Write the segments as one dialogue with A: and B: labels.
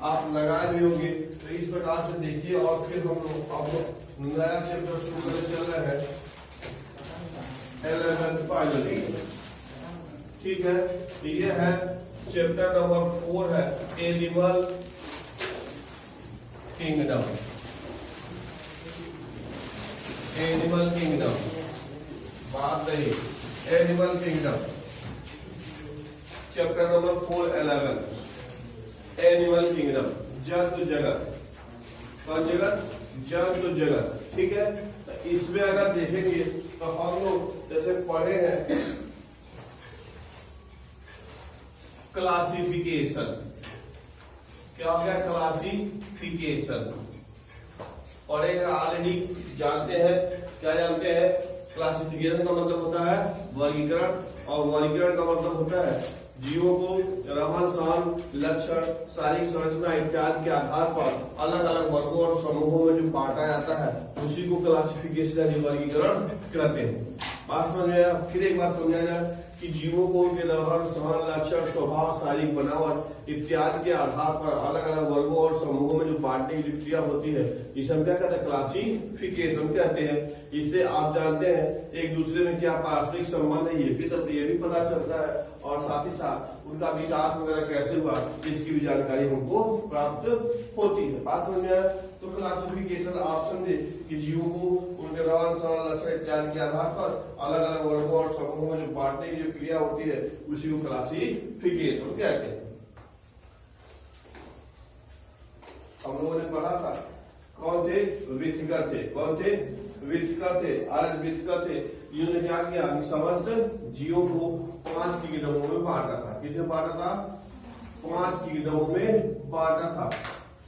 A: आप लगाए भी होंगे। तो इस प्रकार से देखिए और फिर हम लोग अब नया चैप्टर शुरू करने चल रहे हैं 11th बायोलॉजी। ठीक है, तो ये है चैप्टर नंबर 4 है एनिमल किंगडम। एनिमल किंगडम बात नहीं, animal kingdom chapter number 4 11 animal kingdom, जंतु जगत। कौन जगत? जंतु जगत। ठीक है, तो इसमें अगर देखेंगे तो हम लोग जैसे पढ़े हैं क्लासिफिकेशन। क्या हो गया? क्लासिफिकेशन पढ़े हैं ऑलरेडी, जानते हैं। क्या जानते हैं? क्लासिफिकेशन का मतलब होता है वर्गीकरण, और वर्गीकरण का मतलब होता है जीवों को रमन सहन लक्षण शारीरिक संरचना इत्यादि के आधार पर अलग अलग वर्गों और समूहों में जो बांटा जाता है उसी को क्लासिफिकेशन यानी वर्गीकरण कहते हैं। बात समझ में आया? फिर एक बार समझाया जाए कि जीवों को उनके रमन सहन लक्षण स्वभाव शारीरिक बनावट इत्यादि के आधार पर अलग अलग वर्गों और समूहों में जो बांटने की क्रिया होती है इसे हम क्या कहते हैं? क्लासिफिकेशन कहते हैं। इससे आप जानते हैं एक दूसरे में क्या पारस्परिक संबंध है, ये भी पता चलता है, और साथ ही साथ उनका विकास वगैरह कैसे हुआ इसकी भी जानकारी हमको प्राप्त होती है। बात समझ में आया? तो क्लासिफिकेशन आप समझे कि जीवों को उनके रमन सहन लक्षण इत्यादि के आधार पर अलग अलग वर्गों और समूहों में जो बांटने की जो क्रिया होती है उसी को क्लासिफिकेशन कहते हैं। हम लोगों ने पढ़ा था कौन थे? विथकर थे। कौन थे? विथकर थे। आज विथकर थे, इन्होंने क्या किया? समस्त जीवों को 5 किंगडमों में बांटा था। किसे बांटा था? 5 किंगडमों में बांटा था।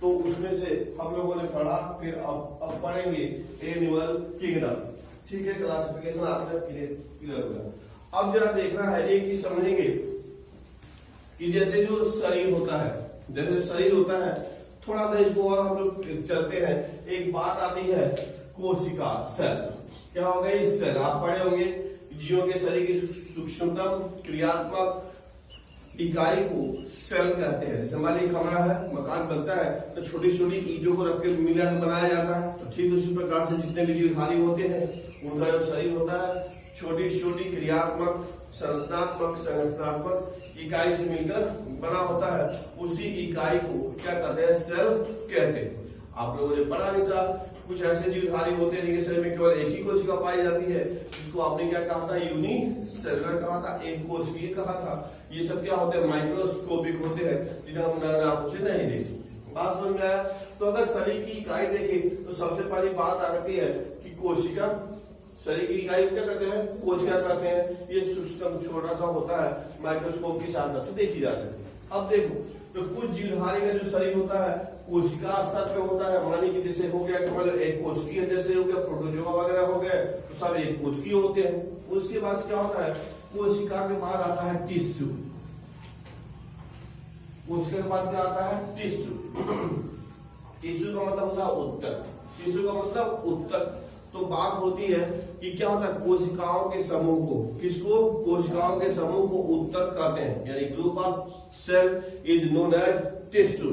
A: तो उसमें से हम लोगों ने पढ़ा, फिर अब पढ़ेंगे एनिमल किंगडम। ठीक है, क्लासिफिकेशन आपने क्लियर हुआ। अब जरा देखना है, एक चीज समझेंगे कि जैसे जो शरीर होता है, जैसे शरीर होता है, थोड़ा सा इसको और हम लोग चलते हैं। एक बात आती है कोशिका, सेल। क्या हो गई? सेल। आप पढ़े होंगे जीवों के शरीर की सूक्ष्मतम क्रियात्मक इकाई को सेल कहते हैं। जैसे हमारी कमरा है, मकान बनता है तो छोटी छोटी ईंटों को रख के मिला बनाया जाता है। तो ठीक उसी प्रकार से जितने भी जीवधारी होते हैं उनका जो शरीर होता है छोटी छोटी क्रियात्मक संरचनात्मक संगठनात्मक इकाई से मिलकर बना होता है। उसी इकाई को क्या कहते हैं? सेल कहते हैं। आप लोगों ने पढ़ा भी था कुछ ऐसे जीवधारी होते हैं जिनके शरीर में केवल एक ही कोशिका पाई जाती है, जिसको आपने क्या कहा था? यूनिसेलुलर कहा था, एक कोशिकीय कहा था। ये सब क्या होते हैं? माइक्रोस्कोपिक होते हैं, जिन्हें हम नर आंखों से नहीं देख सकते। बात समझ में आया? तो अगर शरीर की इकाई देखें तो सबसे पहली बात आती है कि कोशिका। शरीर की इकाई क्या करते हैं? कोशिका कहते हैं। ये सूक्ष्म छोटा सा होता है, माइक्रोस्कोप की सहायता से देखी जा सकती है। अब देखो तो कुछ जीवधारी का जो शरीर होता है कोशिका स्तर पे होता है। मानी कि जैसे हो गया कि मतलब एक कोशिकीय जैसे हो गया, प्रोटोजोआ वगैरह हो गए तो सब एक कोशिकीय होते हैं। उसके बाद क्या होता है? कोशिका के बाद आता है टिश्यू। कोशिका के बाद क्या आता है? टिश्यू। टिश्यू का मतलब होता है उत्तक। टिश्यू का मतलब उत्तक। तो बात होती है कि क्या होता है? कोशिकाओं के समूह को, किसको? कोशिकाओं के समूह को उत्तक कहते हैं, यानी group of cell is known as tissue.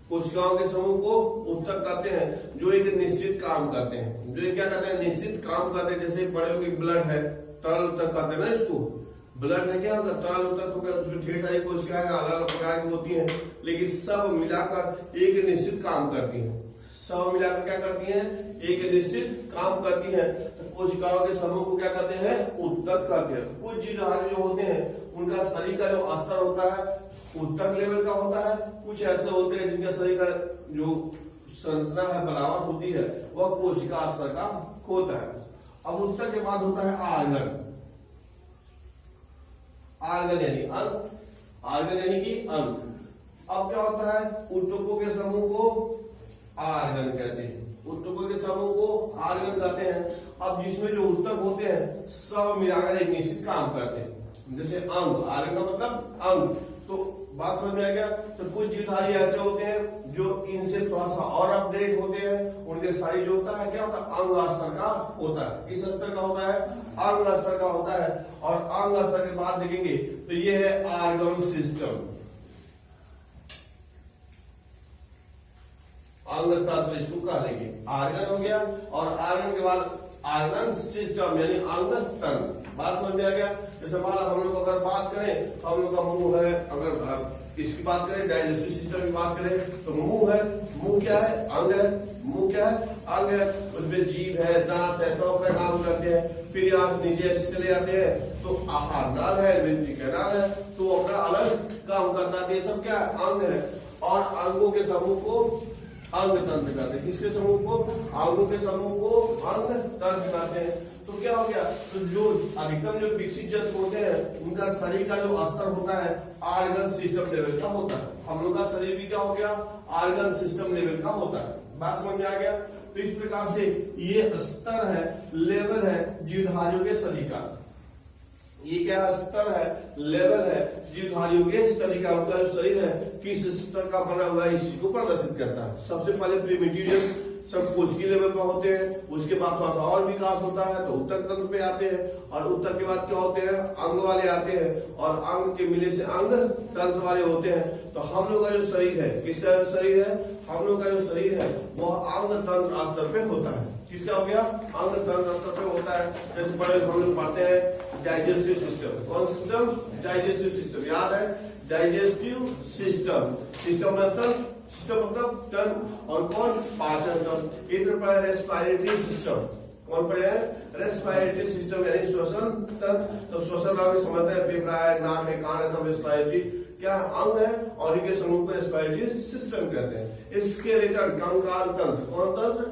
A: कोशिकाओं के समूह को उत्तक कहते हैं जो एक निश्चित काम करते हैं। जो क्या करते हैं? निश्चित काम करते हैं। जैसे पढ़े हो कि ब्लड है, तरल उत्तक कहते हैं ना इसको। ब्लड है क्या होता है? तरल उत्तक होकर उसमें ढेर सारी कोशिकाएं अलग अलग प्रकार की होती हैं, लेकिन सब मिलाकर एक निश्चित काम करती हैं। सब मिलाकर क्या करती हैं? एक निश्चित काम करती हैं। तो कोशिकाओं के समूह को क्या कहते हैं? उत्तक कहते हैं। कुछ जीवधारी जो होते हैं उनका शरीर का जो स्तर होता है उत्तक लेवल का होता है। कुछ ऐसे होते हैं जिनका शरीर का जो संरचना है, बनावट होती है, वह कोशिका स्तर का होता है। अब उत्तक के बाद होता है आर्गन। आर्गन यानी अंग। आर्गन यानी कि अंग। अब क्या होता है? उत्तकों के समूह को आर्गन कहते हैं। उत्तकों के समूह को आर्गन कहते हैं। अब जिसमें जो उत्तक होते हैं सब मिलाकर एक निश्चित काम करते हैं। जैसे अंग, आर्गन का मतलब अंग। तो बात समझ में आ गया? तो कुछ जीवधारी ऐसे होते हैं जो इनसे थोड़ा सा और अपग्रेड होते हैं। उनके शरीर जो होता है क्या होता है? अंग स्तर का होता है। किस स्तर का होता है? अंग स्तर का होता है। और अंग स्तर के बाद देखेंगे तो ये है आर्गन सिस्टम। अंग तंत्र इसको कह देंगे। आर्गन हो गया, और आर्गन के बाद आर्गन सिस्टम यानी अंग तंत्र। बात समझ में आ गया। जैसे मान लो हम लोग अगर बात करें, हम लोग का मुंह है, अगर इसकी बात करें डाइजेस्टिव सिस्टम की बात करें तो मुंह है, मुंह क्या है? अंग है। मुंह क्या है? अंग है। उसमें जीभ है, दांत है, सब अपना काम करते हैं। फिर यहाँ नीचे ऐसे चले जाते हैं तो आहार नाल है, वेंट्रिकल नाल है, तो अपना अलग काम करता है। ये सब क्या है? अंग है। और अंगों के समूह को अंग तंत्र कहते हैं। किसके समूह को? अंगों के समूह को अंग तंत्र कहते हैं। तो क्या हो गया? तो जो अधिकतम जो विकसित जंतु होते हैं उनका शरीर का जो स्तर होता है आर्गन सिस्टम लेवल का होता है। हम लोग का शरीर भी क्या हो गया? आर्गन सिस्टम लेवल का होता है। बात समझ में आ गया। तो इस प्रकार से ये स्तर है, लेवल है जीवधारियों के शरीर का। ये क्या स्तर है? लेवल है जीवधारियों के शरीर का। उनका जो शरीर है किस स्तर का बना हुआ है, इसी को प्रदर्शित करता है। सबसे पहले प्रिमिटिव सब कोशिकीय लेवल पर होते हैं, उसके बाद थोड़ा सा और विकास होता है तो उत्तक तंत्र पे आते हैं, और उत्तक के बाद क्या होते हैं? अंग वाले आते हैं, और अंग के मिले से अंग तंत्र वाले होते हैं। तो हम लोग का जो शरीर है, किसका जो शरीर है? हम लोग का जो शरीर है वो अंग तंत्र स्तर पे होता है। किसका हो गया? अंग तंत्र स्तर पे होता है। जैसे बड़े हम लोग पढ़ते हैं डाइजेस्टिव सिस्टम। कौन सिस्टम? Digestive system. याद है? Digestive system. सिस्टम मतलब तंत्र, और कौन? पाचन तंत्र। इधर पर रेस्पिरेटरी सिस्टम। कौन पढ़े हैं? रेस्पिरेटरी सिस्टम यानी श्वसन तंत्र। तो श्वसन नाम समझते हैं, फेफड़ा है, नाक है, कान है, सब रेस्पिरेटरी क्या अंग है, और इनके समूह को रेस्पिरेटरी सिस्टम कहते हैं। स्केलेटन कंकाल तंत्र। कौन तंत्र?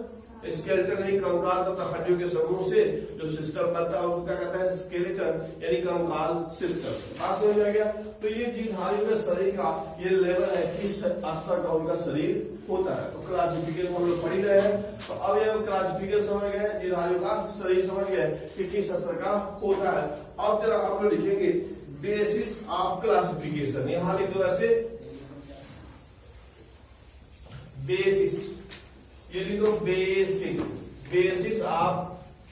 A: स्केलेटन यानी कंकाल तंत्र। हड्डियों के समूह से जो सिस्टम बनता है उसको क्या कहता है? स्केलेटन यानी कंकाल सिस्टम। बात समझ में आ गया। तो ये जीवधारियों के शरीर का ये लेवल है, किस स्तर का उनका शरीर होता है। तो क्लासिफिकेशन हम लोग पढ़ ही रहे हैं। तो अब ये क्लासिफिकेशन समझ गए, जीवधारियों का शरीर समझ गए कि किस स्तर का होता है। अब जरा हम लोग लिखेंगे बेसिस ऑफ क्लासिफिकेशन। यहां लिख दो ऐसे, बेसिस, ये लिख दो basic, basis of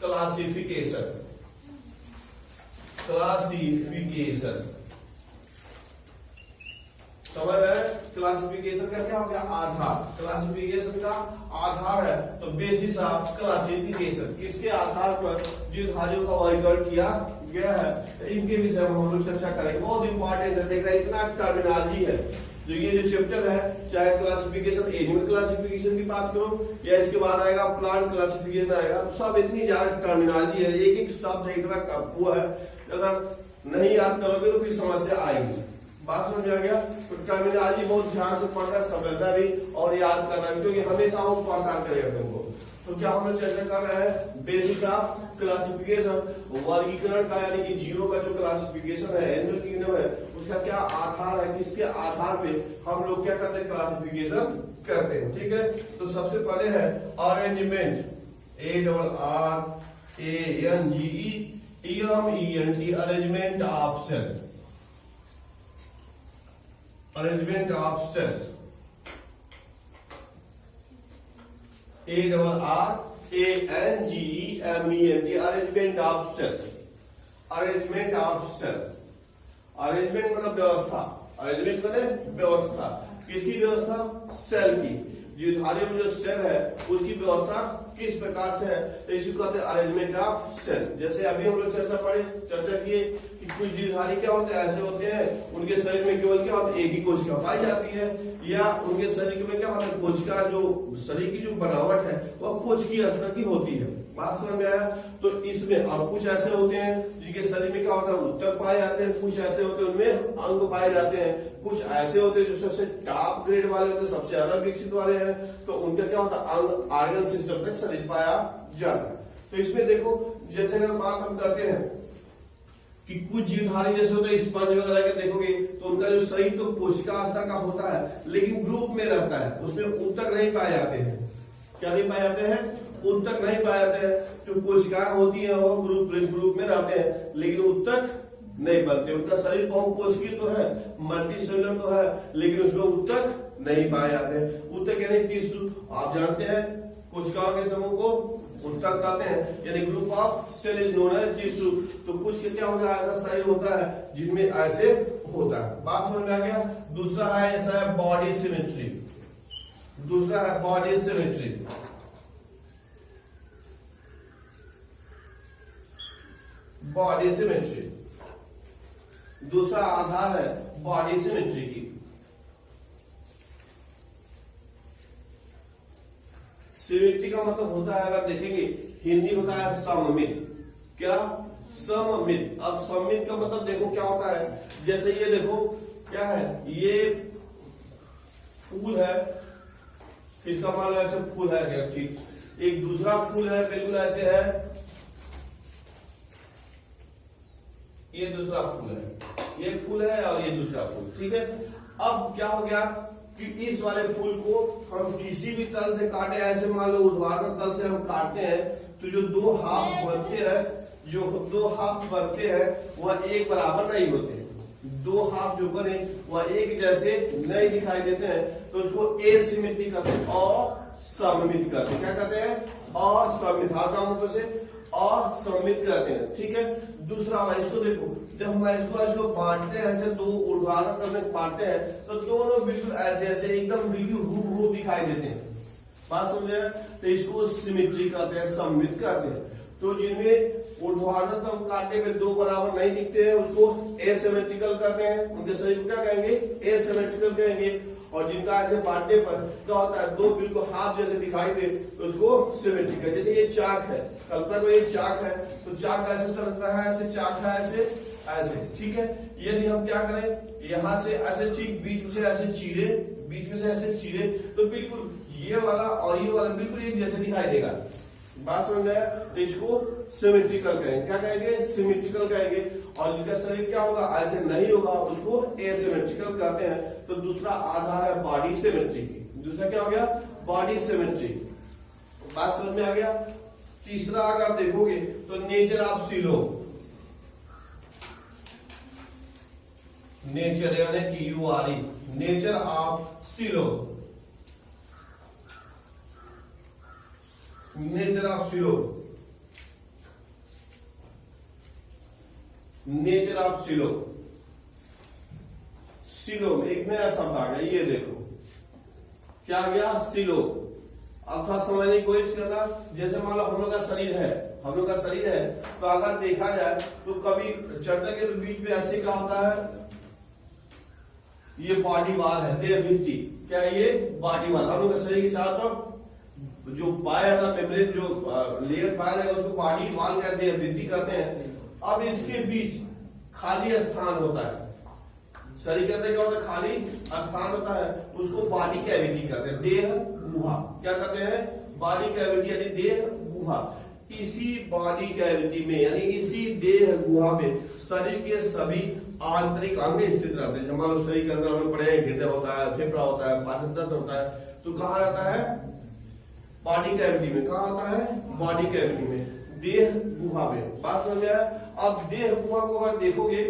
A: classification. Classification समझ रहे? क्लासिफिकेशन का क्या हो गया? आधार। क्लासिफिकेशन का आधार है तो बेसिस ऑफ क्लासिफिकेशन। किसके आधार पर जीवधारियों का वर्गीकरण किया गया है, इनके विषय में हम लोग चर्चा करेंगे। बहुत इंपॉर्टेंट है। देख रहे इतना टर्मिनोलॉजी है जो ये जो चैप्टर है, चाहे क्लासिफिकेशन एनिमल क्लासिफिकेशन की बात करो या इसके बाद आएगा प्लांट क्लासिफिकेशन आएगा, सब इतनी ज्यादा टर्मिनोलॉजी है, एक एक शब्द इतना हुआ है, अगर नहीं याद करोगे तो फिर समस्या आएगी। बात समझ आ गया। तो टर्मिनोलॉजी बहुत ध्यान से पढ़ना, समझना भी और याद करना भी, क्योंकि हमेशा वो परेशान करेगा तुमको। तो क्या हम लोग चर्चा कर रहे हैं? बेसिस ऑफ क्लासिफिकेशन, वर्गीकरण का, यानी कि जीवों का जो क्लासिफिकेशन है, एनिमल किंगडम है, उसका क्या आधार है, किसके आधार पे हम लोग क्या करते हैं? क्लासिफिकेशन करते हैं। ठीक है। तो सबसे पहले है arrangement, ARRANGEMENT, arrangement of cell. Arrangement of cells, ARRANGEMENT, arrangement of cells. Arrangement of cells, arrangement मतलब व्यवस्था, अरेंजमेंट मतलब व्यवस्था। किसकी व्यवस्था? सेल की। जीवधारियों में जो सेल है उसकी व्यवस्था किस प्रकार से है, तो इसको कहते हैं अरेंजमेंट ऑफ सेल। जैसे अभी हम लोग चर्चा किए कि कुछ जीवधारी क्या होते हैं, ऐसे होते हैं उनके शरीर में केवल क्या होता है? एक ही कोशिका पाई जाती है, या उनके शरीर में क्या होता है? कोशिका जो शरीर की जो बनावट है वह कोशिकीय स्तर की होती है। बात समझ में आया? तो इसमें अब कुछ ऐसे होते हैं जिनके शरीर में क्या होता है? उत्तक पाए जाते हैं, कुछ ऐसे होते हैं उनमें अंग पाए जाते हैं, कुछ ऐसे होते हैं जो सबसे टॉप ग्रेड वाले होते हैं, सबसे ज्यादा विकसित वाले हैं, तो उनका क्या होता है? अंग आर्गन सिस्टम तक शरीर पाया जाता है। तो इसमें देखो, जैसे अगर बात हम करते हैं कि कुछ जीवधारी जैसे होते हैं स्पंज वगैरह के, देखोगे तो उनका जो शरीर तो कोशिका स्तर का होता है, लेकिन ग्रुप में रहता है, उसमें उत्तक नहीं पाए जाते हैं। क्या नहीं पाए जाते हैं? उत्तक नहीं पाए जाते हैं। जो कोशिकाएं होती है वो ग्रुप में रहते हैं, लेकिन उत्तक नहीं बनते। उनका शरीर बहुकोशिकीय तो है, मल्टीसेलुलर तो है, लेकिन उसमें उत्तक नहीं पाए जाते हैं। उत्तक यानी टिश्यू, आप जानते हैं कोशिकाओं के समूह को उत्तक कहते हैं, यानी group of cell is known as tissue. तो कुछ के क्या होगा? ऐसा शरीर होता है जिनमें ऐसे होता है। बात समझ में आ गया? दूसरा है ऐसा है बॉडी सिमेट्री। दूसरा दूसरा है बॉडी सिमेट्री, बॉडी सिमेट्री, दूसरा आधार है बॉडी सिमेट्री की। सिमेट्री का मतलब होता है, अगर देखेंगे हिंदी होता है सममित। क्या? सममित। अब सममित का मतलब देखो क्या होता है, जैसे ये देखो क्या है, ये फूल है, इसका मान लो ऐसे फूल है क्या, ठीक। एक दूसरा फूल है बिल्कुल ऐसे है, ये दूसरा फूल है, ये फूल है और ये दूसरा फूल, ठीक है। अब क्या हो गया कि इस वाले फूल को हम किसी भी तल से काटे, ऐसे मान लो ऊर्ध्वाधर तल से हम काटते हैं, तो जो दो हाफ बनते हैं, जो दो हाफ बनते हैं वह एक बराबर नहीं होते। दो हाफ जो बने वह एक जैसे नहीं दिखाई देते हैं, तो उसको एसिमेट्री कहते हैं, असममित कहते हैं। क्या कहते हैं? असममित। हाथ का मतलब से असममित कहते हैं, ठीक है। दूसरा वाला इसको देखो, जब हम इसको बांटते हैं, ऐसे दो ऊर्ध्वाधर तल में बांटते हैं, तो दोनों बिल्कुल ऐसे ऐसे एकदम बिल्कुल हूबहू दिखाई देते हैं। बात समझे? तो इसको सिमेट्री कहते हैं, सममित कहते हैं। तो जिनमें ऊर्ध्वाधर तल काटने में दो बराबर नहीं दिखते हैं, उसको एसिमेट्रिकल कहते हैं। उनके शरीर को क्या कहेंगे? एसिमेट्रिकल कहेंगे। और जिनका ऐसे बांटने पर क्या होता है, दो बिल्कुल हाथ जैसे दिखाई दे, तो उसको सिमेट्रिकल। जैसे ये चाक है, कल्पना को ये चाक है, तो चाक ऐसे चलता है, ऐसे चाक है, ऐसे ऐसे, ठीक है। यदि हम क्या करें, यहाँ से ऐसे ठीक बीच में से ऐसे चीरे, बीच में से ऐसे चीरे, तो बिल्कुल ये वाला और ये वाला बिल्कुल एक जैसे दिखाई देगा। बात समझ आया? तो इसको सिमेट्रिकल कहेंगे। क्या कहेंगे? सिमेट्रिकल कहेंगे। और जिसका शरीर क्या होगा, ऐसे नहीं होगा, उसको एसिमेट्रिकल कहते हैं। तो दूसरा आधार है बॉडी सिमेट्री की। दूसरा क्या हो गया? Body symmetry. बात समझ में आ गया? तीसरा अगर देखोगे तो नेचर ऑफ सिलोम, नेचर यानी TURE, nature of coelom, nature of coelom, nature of coelom. Coelom एक नया शब्द आ गया, ये देखो क्या आ गया, सिलोम। अब थोड़ा समझने की कोशिश करना। जैसे मान लो हम लोग का शरीर है, हम लोग का शरीर है, तो अगर देखा जाए तो कभी चर्चा के तो बीच में ऐसे क्या होता है, ये बॉडी वाल है, देह भित्ति। क्या है ये? Body wall. हम लोग का शरीर के चारों तरफ जो पाया था मेम्ब्रेन, जो लेयर पाया जाएगा, उसको बॉडी वाल कहते हैं, भित्ति कहते हैं। अब इसके बीच खाली स्थान होता है, शरीर के अंदर क्या होता है, खाली स्थान होता है, उसको बॉडी कैविटी कहते हैं, देह गुहा। क्या कहते हैं? बॉडी कैविटी यानी देह गुहा। इसी बॉडी कैविटी में यानी इसी देह गुहा में शरीर के सभी आंतरिक अंग स्थित रहते हैं। मान लो शरीर के अंदर हमें पड़े, हृदय होता है, फेफड़ा होता है, पाचन तंत्र होता है, तो कहाँ रहता है? बॉडी कैविटी में। कहाँ होता है? बॉडी कैविटी में, देह गुहा में। बात समझ में आया? अब देह गुहा को अगर देखोगे,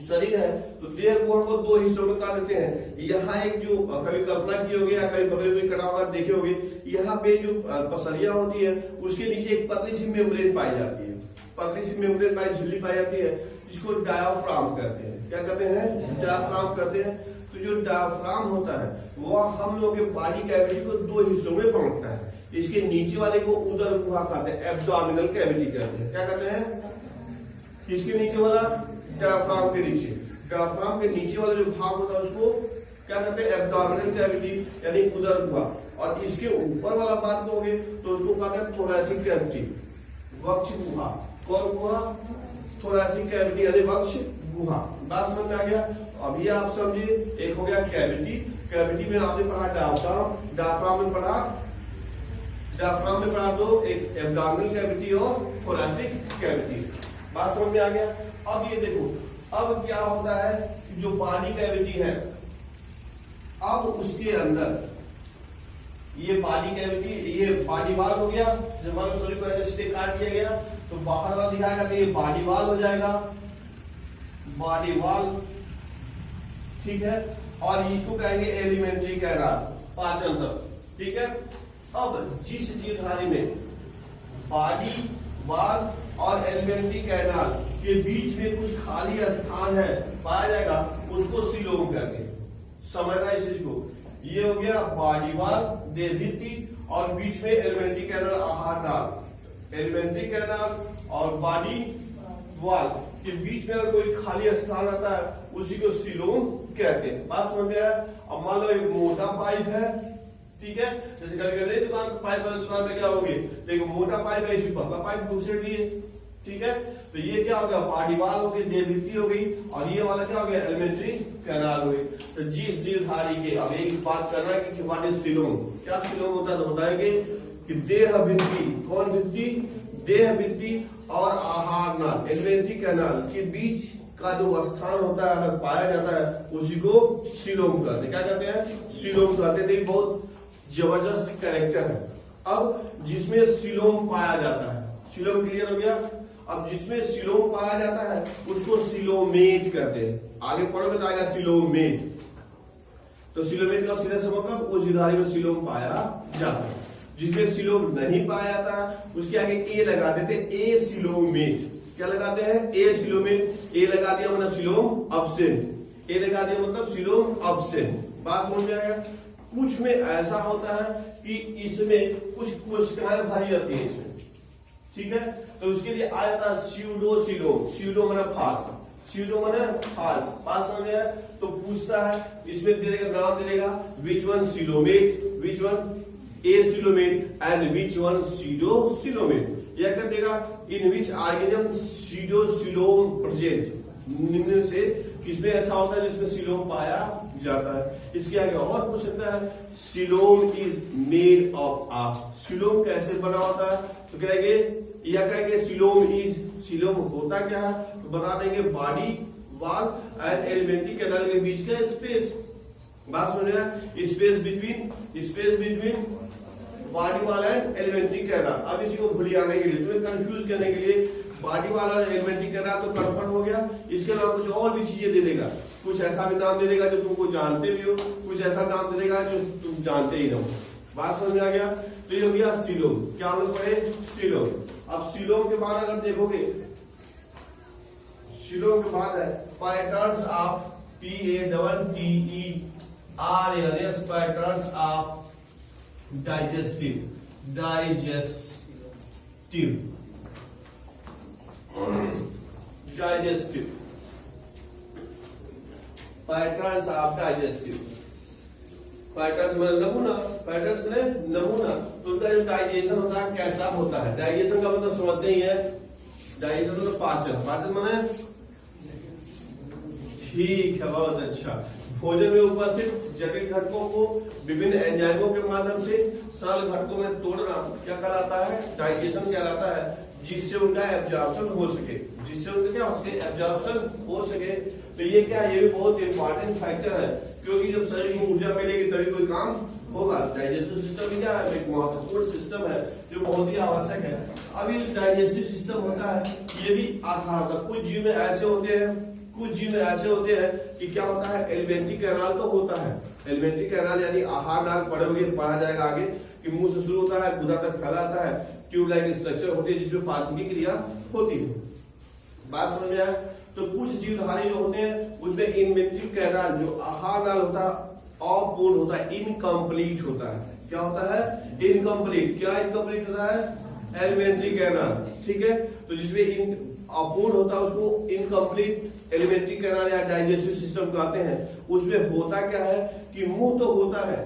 A: शरीर है तो देह गुहा को दो हिस्सों में काट देते हैं। यहाँ एक जो कभी कल्पना की होगी या कभी पकड़े हुए कटा हुआ देखे होगे, यहाँ पे जो पसलियां होती है उसके नीचे एक पतली सी मेम्ब्रेन पाई जाती है, पतली सी मेम्ब्रेन पाई झिल्ली पाई जाती है, जिसको डायाफ्राम कहते हैं। क्या कहते हैं? डायाफ्राम कहते हैं। तो जो डायाफ्राम होता है वह हम लोग के बॉडी कैविटी को दो हिस्सों में बांटता है। इसके नीचे वाले को उदर गुहा कहते हैं, एब्डोमिनल कैविटी कहते हैं। क्या कहते हैं? इसके नीचे वाला डायाफ्राम के नीचे, डायाफ्राम के नीचे वाला जो भाग होता है उसको क्या कहते हैं? एब्डोमिनल कैविटी यानी उदर गुहा। और इसके ऊपर वाला बात करोगे तो उसको कहते हैं थोरैसिक कैविटी, वक्ष गुहा। कौन गुहा? थोरैसिक कैविटी यानी वक्ष गुहा। बात समझ में आ गया? अभी आप समझिए, एक हो गया कैविटी, कैविटी में आपने पढ़ा डायाफ्राम, डायाफ्राम में पढ़ा, डायाफ्राम में पढ़ा तो एक एब्डोमिनल कैविटी और थोरैसिक कैविटी। बात समझ में आ गया? अब ये देखो, अब क्या होता है कि जो बॉडी कैविटी है, अब उसके अंदर ये बॉडी कैविटी, ये बॉडी वाल हो गया। जब मान लो शरीर को ऐसे स्टिक काट दिया गया तो बाहर वाला दिखाएगा, तो ये बॉडी वाल हो जाएगा, बॉडी वाल, ठीक है। और इसको कहेंगे एलिमेंट्री कैनाल, पाचन तंत्र, ठीक है। अब जिस जीवधारी में बॉडी वाल और एलिमेंट्री कैनाल के बीच में कुछ खाली स्थान है पाया जाएगा, उसको सिलोम कहते हैं। समझना इस चीज को, ये हो गया बॉडी वाल, देह भित्ति, और बीच में एलिमेंट्री कैनाल, आहार नाल। एलिमेंट्री कैनाल और बॉडी वाल के बीच में अगर कोई खाली स्थान आता है उसी को सीलोम कहते हैं। बात समझ में आया? अब मान लो एक मोटा पाइप है, ठीक है, जैसे कभी दुकान पाइप वाले दुकान में क्या होगी, देखो मोटा पाइप है, इसी पतला पाइप दूसरे लिए, ठीक है। तो ये क्या हो गया, बॉडी वाल हो गई, देह भित्ति हो गई, और ये वाला क्या हो गया, एलिमेंट्री कैनाल हो गई। तो जिस जीवधारी के, अब एक बात करना है कि व्हाट इज सीलोम, क्या सीलोम होता है, तो बताएंगे कि देह भित्ति, कौन भित्ति, देह भित्ति और आहार नाल, एलिमेंट्री कैनाल के बीच का जो स्थान होता है, अगर पाया जाता है उसी को सीलोम कहते हैं। क्या कहते हैं, सीलोम कहते हैं। बहुत जबरदस्त कैरेक्टर है। अब जिसमें सीलोम पाया जाता है, सीलोम क्लियर हो गया। अब जिसमें सीलोम पाया जाता है उसको सीलोमेट कहते हैं। आगे पढ़ोगे तो आएगा सीलोमेट। तो सीलोमेट का सीधा से मतलब उस जीवधारी में सीलोम पाया जाता है। जिसमें सीलोम नहीं पाया जाता उसके आगे ए लगा देते, ए सीलोमेट। क्या लगाते हैं, ए सीलोमेट। ए लगा दिया मतलब सीलोम अब्सेंट, ए लगा दिया मतलब सीलोम अब्सेंट। बात समझ में आएगा। कुछ में ऐसा होता है कि इसमें कुछ कोशिकाएं भरी जाती है इसमें, ठीक है। तो उसके लिए आया था स्यूडोसीलोम, स्यूडो माने फाल्स, स्यूडो माने फाल्स। बात समझ में आया। तो पूछता है इसमें दे देगा, नाम दे देगा, which one coelomate, which one acoelomate and which one pseudocoelomate. यह कर देगा इन विच ऑर्गेनिज्म सीडोसीलोम प्रेजेंट। निम्न से किसमें ऐसा होता है जिसमें सीलोम पाया जाता है। इसके आगे और पूछ सकता है, coelom is made of uh, coelom कैसे बना होता है, तो कहेंगे या कहेंगे सीलोम इज, सीलोम होता क्या है, तो बता देंगे body wall and alimentary canal के बीच का स्पेस। बात समझ रहे हैं, space between body wall and alimentary canal. अब इसी को भूलियाने के लिए, तुम्हें कंफ्यूज करने के लिए, बॉडी वाला और एलिमेंट्री कैनाल तो कंफर्म हो गया। इसके अलावा कुछ और भी चीजें दे देगा, कुछ ऐसा भी नाम दे देगा जो तुमको जानते भी हो, कुछ ऐसा नाम दे देगा जो तुम जानते ही ना हो। बात समझ में आ गया। तो ये हो गया सीलोम। क्या हम लोग पढ़े, सीलोम। अब सीलोम के बाद अगर देखोगे, सीलोम के बाद है patterns of, PATTERNS, patterns of digestive patterns of digestive. Patterns में नमूना, पैटर्न्स में नमूना। तो उनका जो डाइजेशन होता है कैसा होता है, डाइजेशन का मतलब समझते ही है, डाइजेशन मतलब पाचन, पाचन माने ठीक है, बहुत अच्छा। भोजन में उपस्थित जटिल घटकों को विभिन्न एंजाइमों के माध्यम से सरल घटकों में तोड़ना क्या कहलाता है, डाइजेशन कहलाता है। जिससे उनका एब्जॉर्प्शन हो सके, जिससे उनका क्या हो सके, एब्जॉर्प्शन हो सके। तो ये क्या है, ये भी बहुत इंपॉर्टेंट फैक्टर है, क्योंकि जब शरीर को ऊर्जा मिलेगी तभी कोई काम होगा। डाइजेस्टिव सिस्टम क्या है, एक महत्वपूर्ण सिस्टम है जो बहुत ही आवश्यक है। अब ये डाइजेस्टिव सिस्टम होता है, ये भी आधार होता है। कुछ जीव में ऐसे होते हैं, कुछ जीव में ऐसे होते हैं कि क्या होता है, एलिमेंट्री कैनाल तो होता है। एलिमेंट्री कैनाल यानी आहार नाल, पढ़ोगे पढ़ा जाएगा आगे कि मुंह से शुरू होता है, गुदा तक फैलाता है, ट्यूब लाइक स्ट्रक्चर होती है जिसमें पाचन की क्रिया होती है। बात समझ में आया। तो कुछ जीवधारी जो होते हैं उसमें एलिमेंट्री कैनाल, जो आहार नाल होता है, अपूर्ण होता है, इनकम्प्लीट होता है। क्या होता है, इनकम्प्लीट। क्या इनकम्प्लीट होता है, एलिमेंट्री कैनाल, ठीक है। तो जिसमें अपूर्ण होता है उसको इनकम्प्लीट एलिमेंट्री कैनाल या डाइजेस्टिव सिस्टम कहते हैं। उसमें होता क्या है कि मुंह तो होता है,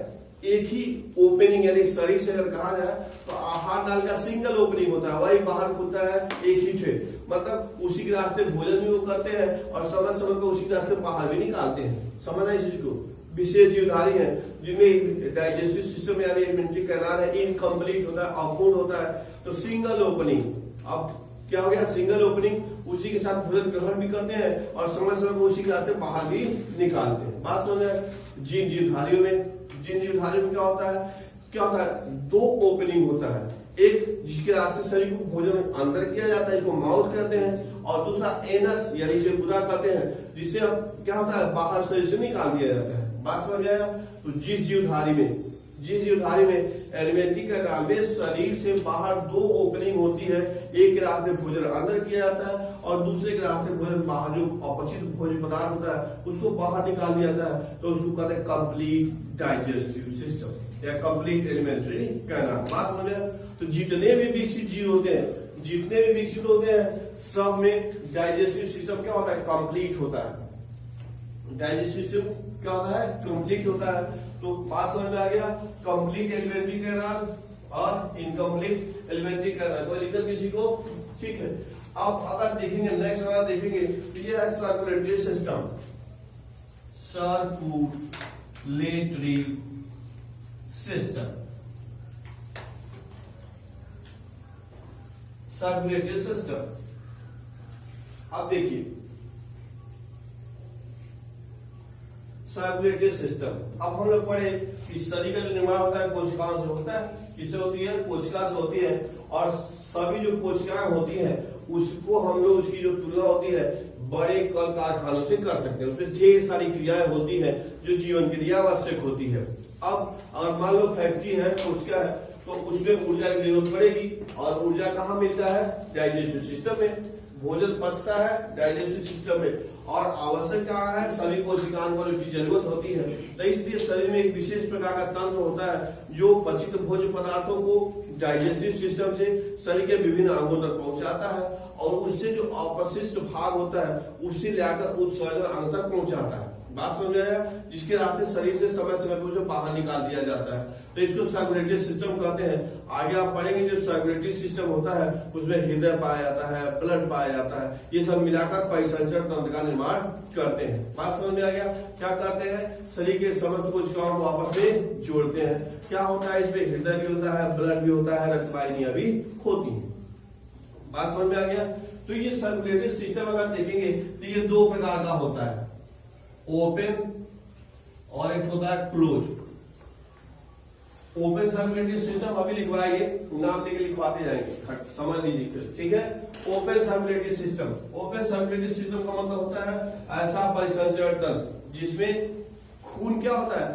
A: एक ही ओपनिंग, यानी शरीर से अगर कहा जाए तो आहार नाल का सिंगल ओपनिंग होता है, वही बाहर खुलता है एक ही थे, मतलब उसी के रास्ते भोजन भी वो करते हैं और समय समय पर उसी के रास्ते बाहर भी निकालते हैं। समझना इस चीज को। विशेष जीवधारी है जिनमें डाइजेस्टिव सिस्टम यानी एलिमेंट्री कैनाल है इनकम्प्लीट होता है, अपूर्ण होता है, तो सिंगल ओपनिंग। अब क्या हो गया, सिंगल ओपनिंग, उसी के साथ भोजन ग्रहण भी करते हैं और समय समय पर उसी के रास्ते बाहर भी निकालते हैं। बात समझ में। जिन जीवधारियों में क्या होता है, दो ओपनिंग होता है। एक जिसके रास्ते शरीर को भोजन अंदर किया जाता है, इसको माउथ कहते हैं, और दूसरा एनस यानी इसे गुदा कहते हैं, जिससे अब क्या होता है, बाहर शरीर से निकाल दिया जाता है। बात समझ आया। तो जिस जीवधारी में एलिमेंट्री कैनाल में शरीर से बाहर दो ओपनिंग होती है, एक रास्ते भोजन अंदर किया जाता है और दूसरे के रास्ते भोजन बाहर जो अपचित भोजन पदार्थ होता है उसको बाहर निकाल दिया जाता है, तो उसको कहते हैं कंप्लीट डाइजेस्टिव सिस्टम या कंप्लीट एलिमेंट्री कहना। बात समझ में? तो जितने भी विकसित जीव होते हैं, जितने भी विकसित होते हैं, सब में डाइजेस्टिव सिस्टम क्या होता है? कंप्लीट होता है। डाइजेस्टिव सिस्टम क्या होता है? कंप्लीट होता है। तो बात समझ में आ गया? कंप्लीट एलिमेंट्री कैनाल और इनकम्प्लीट एलिमेंट्री कैनाल। कोई दिक्कत किसी को? ठीक है। अब अगर देखेंगे नेक्स्ट वाला देखेंगे तो ये है circulatory system. Circulatory system, circulatory system. अब देखिए सर्कुलेटरी सिस्टम, अब हम लोग पढ़े कि शरीर का जो निर्माण होता है कोशिकाओं से होता है। किससे होती है? कोशिका से होती है। और सभी जो कोशिकाएं होती हैं उसको हम लोग उसकी जो तुलना होती है बड़े कल कारखानों से कर सकते हैं। उसमें ढेर सारी क्रियाएं होती है जो जीवन के लिए आवश्यक होती है। अब अगर मान लो फैक्ट्री है, कोशिका है, तो उसमें ऊर्जा की जरूरत पड़ेगी और ऊर्जा कहाँ मिलता है? डाइजेस्टिव सिस्टम में। भोजन पचता है डाइजेस्टिव सिस्टम में और आवश्यक क्या है? सभी कोशिकाओं को उसकी जरूरत होती है। तो इसलिए शरीर में एक विशेष प्रकार का तंत्र होता है जो पचित भोज्य पदार्थों को डाइजेस्टिव सिस्टम से शरीर के विभिन्न अंगों तक पहुंचाता है और उससे जो अपशिष्ट भाग होता है उससे लेकर उत्सर्जन अंग तक पहुंचाता है। बात समझ आया? जिसके रास्ते शरीर से समय समय पर उसे बाहर निकाल दिया जाता है, तो इसको सर्कुलेटरी सिस्टम कहते हैं। आगे आप पढ़ेंगे जो सर्कुलेटरी सिस्टम होता है उसमें हृदय पाया जाता है, ब्लड पाया जाता है, ये सब मिलाकर परिसंचरण तंत्र का निर्माण करते हैं। बात समझ में आ गया? क्या करते हैं? शरीर के समस्त कोशिकाओं को आपस में जोड़ते हैं। क्या होता है इसमें? हृदय भी होता है, ब्लड भी होता है, रक्त वाहिनियां भी होती है। बात समझ में आ गया? तो ये सर्कुलेटरी सिस्टम अगर देखेंगे तो ये दो प्रकार का होता है, ओपन और एक होता है क्लोज। ओपन सर्कुलेटरी सिस्टम अभी लिखवाएंगे, नाम लेके लिखवाते जाएंगे, समझ लीजिए, ठीक है। Open circulatory system, open circulatory system का मतलब होता है ऐसा परिसंचरण तंत्र जिसमें खून क्या होता है?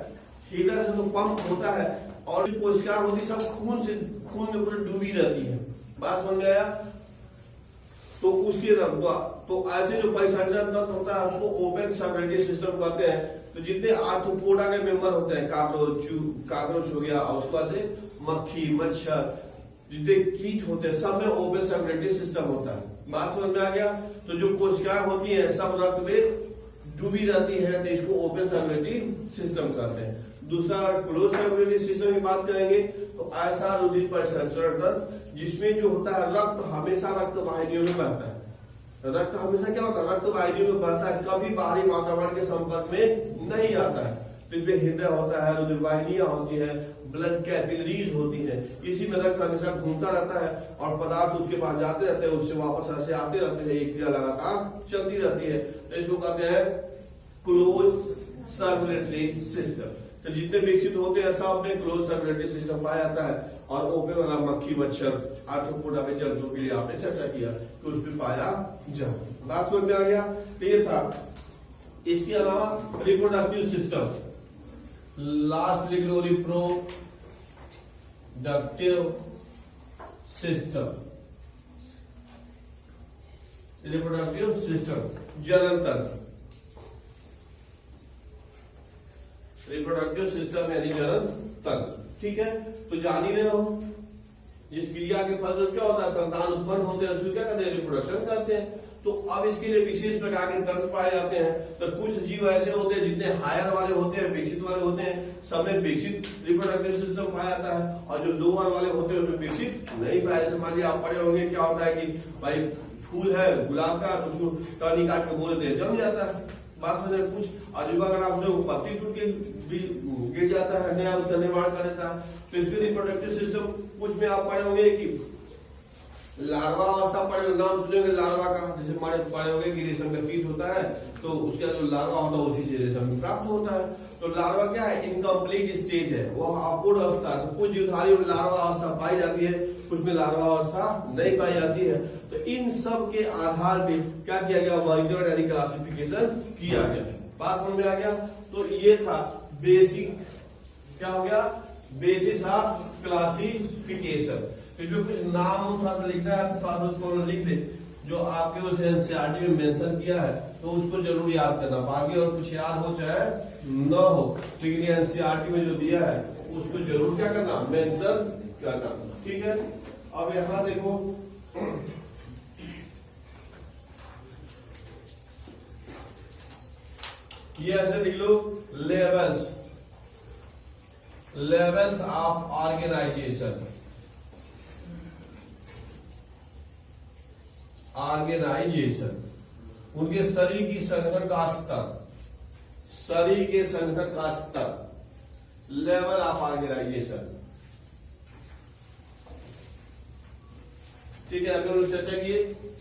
A: हृदय से तो पंप होता है और कोशिकाएं होती सब खून में पूरी डूबी रहती है। बात समझ में आया? तो उसके तो ऐसे जो परिसंचरण तंत्र होता है उसको ओपन सर्कुलेटरी सिस्टम कहते हैं। तो जितने आर्थ्रोपोडा के मेंबर होते हैं, काकरोच हो गया और उसके बाद से मक्खी, मच्छर, जितने कीट होते हैं सब में ओपन सर्कुलेटरी सिस्टम होता है। बात समझ में आ गया? तो जो कोशिकाएं होती है सब रक्त में डूबी रहती है, तो इसको ओपन सर्कुलेटरी सिस्टम कहते हैं। दूसरा क्लोज सर्कुलेटरी सिस्टम की बात करेंगे तो ऐसा रुधिर परिसंचरण तंत्र जिसमें जो होता है रक्त हमेशा रक्त वाहिनियों में बहता है। रक्त हमेशा क्या होता है? रक्त वाहिनियों में बहता है, कभी बाहरी वातावरण के संपर्क में नहीं आता है। तो इसमें हृदय होता है, रुधिर वाहिनियां होती है, ब्लड कैपिलरीज होती है, इसी में रक्त हमेशा घूमता रहता है और पदार्थ उसके पास जाते रहते हैं, उससे वापस ऐसे आते रहते हैं, एक क्रिया लगातार चलती रहती है। तो इसको कहते हैं क्लोज सर्कुलेटरी सिस्टम। तो जितने विकसित होते हैं सब में क्लोज सर्कुलेटरी सिस्टम पाया जाता है और ओपन वाला मक्खी, मच्छर, आर्थ्रोपोडा में जंतुओं के लिए आपने चर्चा किया कि उसमें पाया जाता। बात समझ में आ गया? तो ये था। इसके अलावा रिप्रोडक्टिव सिस्टम, लास्ट लिख लो, रिप्रोडक्टिव सिस्टम, रिप्रोडक्टिव सिस्टम जनन तंत्र, रिप्रोडक्टिव सिस्टम यानी जनन तंत्र, ठीक है। तो जान ही रहे हो जिस क्रिया के फलस्वरूप क्या होता है? संतान उत्पन्न होते हैं, उसको क्या कहते हैं? रिप्रोडक्शन कहते हैं। तो अब इसके लिए विशेष प्रकार के तंत्र पाए जाते हैं। तो कुछ जीव ऐसे होते हैं जितने हायर वाले होते हैं, विकसित वाले होते हैं, सब में विकसित रिप्रोडक्टिव सिस्टम पाया जाता है और जो लोअर वाले होते हैं उसमें विकसित नहीं पाया। जैसे मान लीजिए आप पढ़े होंगे क्या होता है कि भाई फूल है गुलाब का, तो उसको टहनी काट के बोलते हैं, जम जाता है। बात समझ कुछ अजूबा अगर आप पत्ती टूट के गिर जाता है, नया उसका निर्माण कर देता है। तो इसके रिप्रोडक्टिव सिस्टम कुछ में आप पढ़े होंगे कि लार्वा अवस्था पढ़े, नाम सुनेंगे लार्वा का, जैसे पढ़े होंगे कि रेशम का कीट होता है तो उसका जो लार्वा होता है उसी से रेशम प्राप्त होता है। तो लार्वा क्या है? इनकम्प्लीट स्टेज है, वो अपूर्ण अवस्था। तो कुछ जीवधारियों में लार्वा अवस्था पाई जाती है, कुछ में लार्वा अवस्था नहीं पाई जाती है। तो इन सब के आधार पे क्या किया गया? वर्गीकरण यानी क्लासिफिकेशन किया गया। बात समझ में आ गया? तो ये था बेसिक, क्या हो गया? Basis of classification. इसमें कुछ नाम थोड़ा सा लिखना है, थोड़ा सा उसको लिख दे। जो आपके उस एनसीईआरटी में मेंशन किया है तो उसको जरूर याद करना, बाकी और कुछ याद हो चाहे न हो, लेकिन एनसीईआरटी में जो दिया है उसको जरूर क्या करना, मेंशन करना। ठीक है, अब यहां देखो, ये ऐसे लिख लो, levels, levels of organization, organization उनके शरीर की संगठन का स्तर, शरीर के संगठन का स्तर, लेवल ऑफ ऑर्गेनाइजेशन। ठीक है, अगर चर्चा की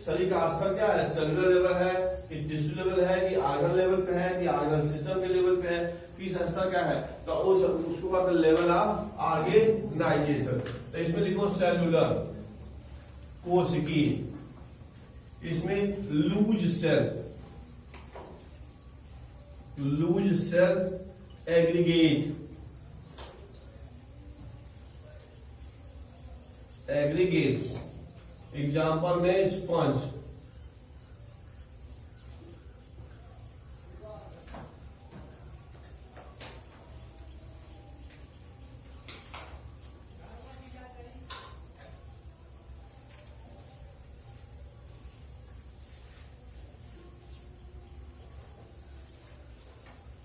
A: शरीर का स्तर क्या है, सेलुलर लेवल है कि टिश्यू लेवल है कि ऑर्गन लेवल पे है कि ऑर्गन सिस्टम के लेवल पे है, किस स्तर क्या है, तो उसको कहते हैं लेवल ऑफ ऑर्गेनाइजेशन। तो इसमें लिखो सेलुलर, कोशिकीय, इसमें loose cell, loose cell aggregate, aggregates, example में स्पंज,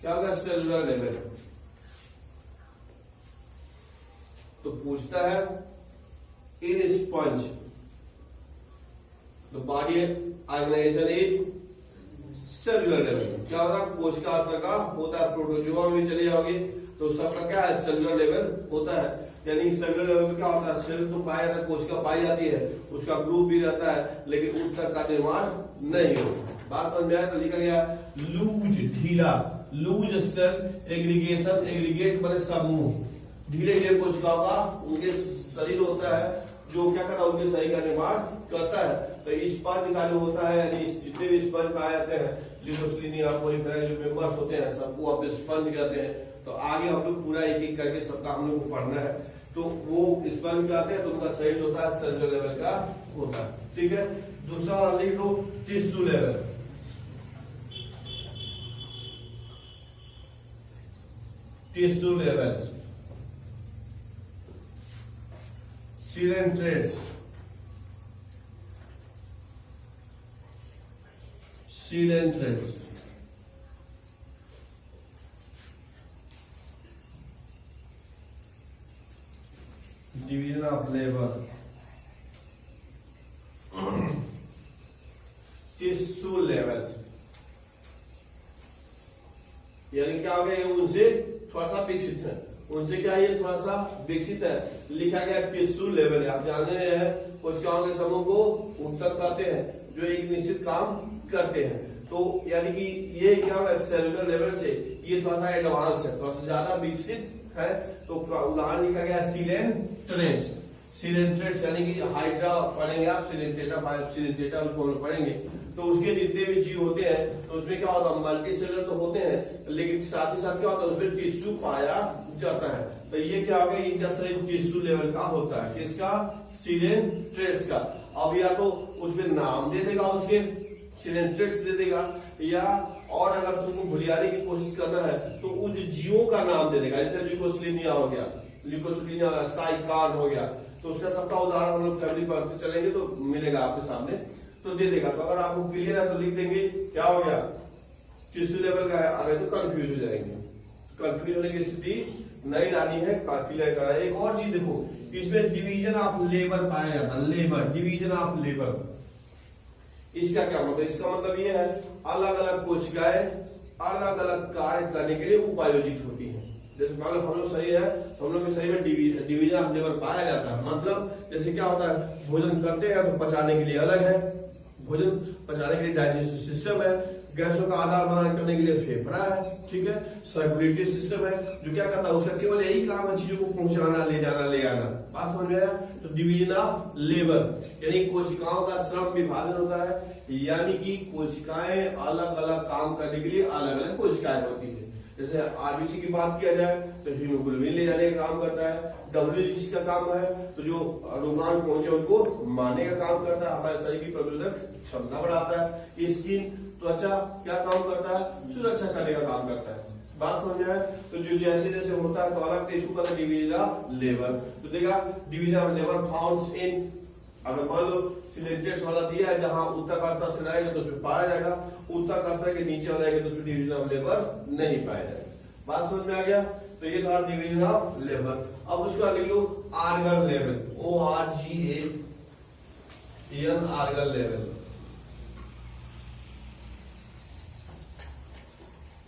A: क्या होगा, सेलुलर लेवल। तो पूछता है in sponge the body organization is cellular level. क्या होगा, कोशिका स्तर का होता है, प्रोटोजोआ में चले जाओगे तो सबका क्या है, सेलुलर लेवल होता है। यानी सेलुलर लेवल में क्या होता है, सेल तो पाया जाता है, कोशिका पाई जाती है, उसका ग्रुप भी रहता है, लेकिन ऊतक का निर्माण नहीं होता। बात समझ में आया, तो लिखा गया लूज, ढीला, लूज सेल एग्रीगेशन, एग्रीगेट बने समूह, ढीले ढीले कोशिकाओं का उनके शरीर होता है जो क्या करता है, उनके शरीर का निर्माण करता है। तो स्पंज का जो होता है, यानी जितने भी स्पंज पाए जाते हैं, लिथोस्लिनिया, पोलिफेरा जो मेंबर्स होते हैं, सबको आप स्पंज कहते हैं। तो आगे हम लोग पूरा एक एक करके सबका हम लोग को पढ़ना है। तो वो स्पंज कहते हैं, तो उनका शरीर होता है सेलुलर लेवल का होता है। ठीक है, दूसरा लिख लो tissue level, tissue levels, coelenterates, coelenterates, division of labour, tissue levels, यानी क्या हो गया, उनसे थोड़ा सा विकसित है, उनसे क्या ये थोड़ा सा विकसित है। लिखा गया टिश्यू लेवल, आप जानते हैं कोशिकाओं के समूह को ऊतक कहते हैं जो एक निश्चित काम करते हैं। तो यानी कि ये क्या है, सेलुलर लेवल से ये थोड़ा सा एडवांस है, थोड़ा सा ज्यादा विकसित है। तो उदाहरण लिखा गया सीलेंट्रेट्स, सीलेंट्रेट्स यानी कि हाइड्रा पढ़ेंगे आप, सिलेंट्रेटा, सिलेंट्रेटा उसको हम पढ़ेंगे। तो उसके जितने भी जीव होते हैं तो उसमें क्या होता है, मल्टी सेलुलर तो होते हैं, लेकिन साथ ही साथ क्या होता है, उसमें टिश्यू पाया जाता है। तो ये क्या हो गया, इनका शरीर टिश्यू लेवल का होता है, किसका, सीलेंट्रेट्स का। अब या तो उसमें नाम दे देगा, उसके सीलेंट्रेट्स दे देगा, या और अगर तुमको भुलियाने की कोशिश करना है तो उस जीवों का नाम दे देगा। जैसे ल्यूकोसिलिनिया हो गया, ल्यूकोसिलिनिया, साइकान हो गया, तो उसका सबका उदाहरण हम लोग फैमिली पढ़ते चलेंगे तो मिलेगा आपके सामने, तो दे देगा। तो अगर आपको क्लियर है तो लिख देंगे, क्या हो गया, टिश्यू लेवल का है, अरे तो कंफ्यूज हो जाएंगे, कंफ्यूज होने की स्थिति नहीं लानी है, क्लियर करा। एक और चीज देखो, इसमें डिवीजन ऑफ लेबर पाया जाता है, लेबर, डिवीजन ऑफ लेबर। इसका क्या मतलब, इसका मतलब ये है अलग अलग कोशिकाएं अलग अलग कार्य करने के लिए उपायोजित होती हैं। जैसे मतलब हम लोग शरीर है, तो हम लोग के शरीर में डिवीजन ऑफ लेबर पाया जाता है। मतलब जैसे क्या होता है, भोजन करते हैं तो पचाने के लिए अलग है, भोजन पचाने के लिए डाइजेस्टिव सिस्टम है, गैसों का आदान प्रदान करने के लिए फेफड़ा है, ठीक है, सर्कुलेटरी सिस्टम है जो क्या करता है, उसका केवल यही काम है चीजों को पहुंचाना, ले जाना, ले आना। बात समझ में आया। तो डिवीजन ऑफ लेबर यानी कोशिकाओं का श्रम विभाजन होता है, यानी कि कोशिकाएं अलग अलग काम करने के लिए अलग अलग कोशिकाएं होती है। जैसे आरबीसी की बात किया जाए तो हीमोग्लोबिन ले जाने का काम करता है, डब्ल्यूबीसी का काम है तो जो रोगाणु पहुंचे उनको मारने का काम करता है, हमारे शरीर की प्रतिरोधक क्षमता बढ़ाता है। स्किन त्वचा क्या काम करता है, सुरक्षा करने का काम करता है। बात समझ में आए तो जो जैसे जैसे होता है तो अलग टिश्यू का डिवीजन ऑफ लेबर, तो देखा डिवीजन ऑफ लेबर फाउंड्स इन, अगर मान लो सिलेक्टेड वाला दिया है जहां उत्तर का स्तर से रहेगा तो उसमें पाया जाएगा, उत्तर का स्तर के नीचे वाला जाएगा तो उसमें डिवीजन ऑफ लेबर नहीं पाया जाएगा। बात समझ में आ गया, तो ये था डिवीजन ऑफ लेबर। अब उसका लिख लो organ level, ORGAN organ level.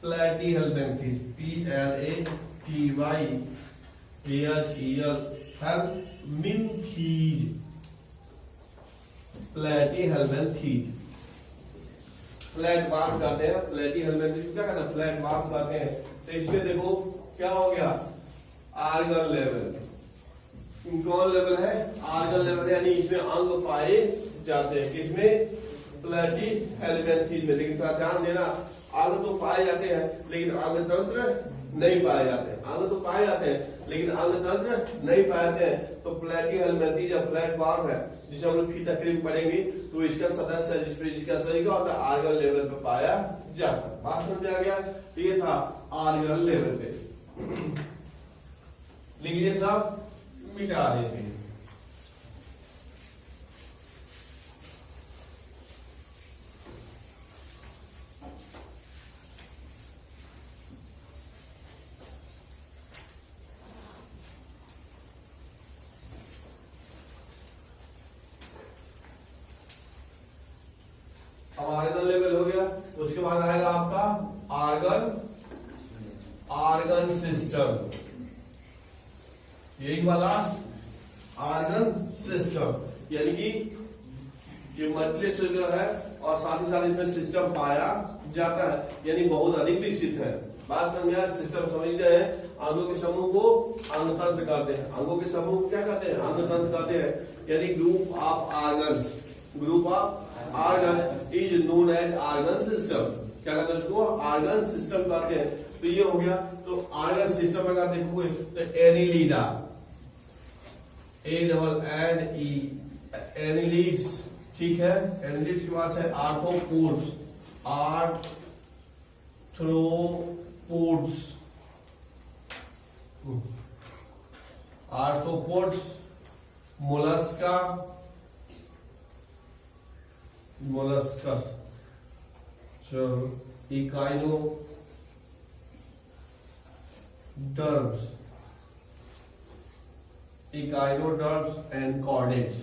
A: Platyhelminthes PLATYHELMINTHES, platyhelminthes flat worm कहते हैं, प्लैटीहेल्मिन्थेस क्या कहते हैं, फ्लैट बार्म कहते हैं। तो इसमें देखो क्या हो गया, आर्गन लेवल, कौन लेवल है, आर्गन लेवल, यानी इसमें अंग पाए जाते हैं, किसमें, प्लैटीहेल्मिन्थेस में। लेकिन थोड़ा ध्यान देना, अंग तो पाए जाते हैं लेकिन अंग तंत्र नहीं पाए जाते हैं, अंग तो पाए जाते हैं लेकिन अंग तंत्र नहीं पाए जाते हैं। तो प्लैटीहेल्मिन्थेस या फ्लैट बार्म है जिसे हम लोग की तकरीब पढ़ेंगे, तो इसका सदस्य है जिसका शरीर का होता है आर्गन लेवल पे पाया जाता है। बात समझ आ गया, तो ये था आर्गन लेवल पे। लेकिन ये सब मिटा देते हैं। आर्गन लेवल हो गया, उसके बाद आएगा आपका आर्गन सिस्टम, यही वाला आर्गन सिस्टम, यानी कि जो मल्टीपल सेलुलर है और साथ ही साथ इसमें सिस्टम पाया जाता है, यानी बहुत अधिक विकसित है। बात समझा, सिस्टम समझते हैं, अंगों के समूह को अंगतंत्र कहते हैं, अंगों के समूह क्या कहते हैं, अंगतंत्र कहते हैं, यानी group of organs, group of organ is known as organ system. क्या कहते हैं उसको, ऑर्गन सिस्टम कहते हैं। तो ये हो गया, तो ऑर्गन सिस्टम अगर देखोगे तो एनिलिडा, एनिलिड्स, ठीक है, एनिलिड्स के बाद है arthropods, arthropods, Mollusca, molluscs, echinoderms and chordates,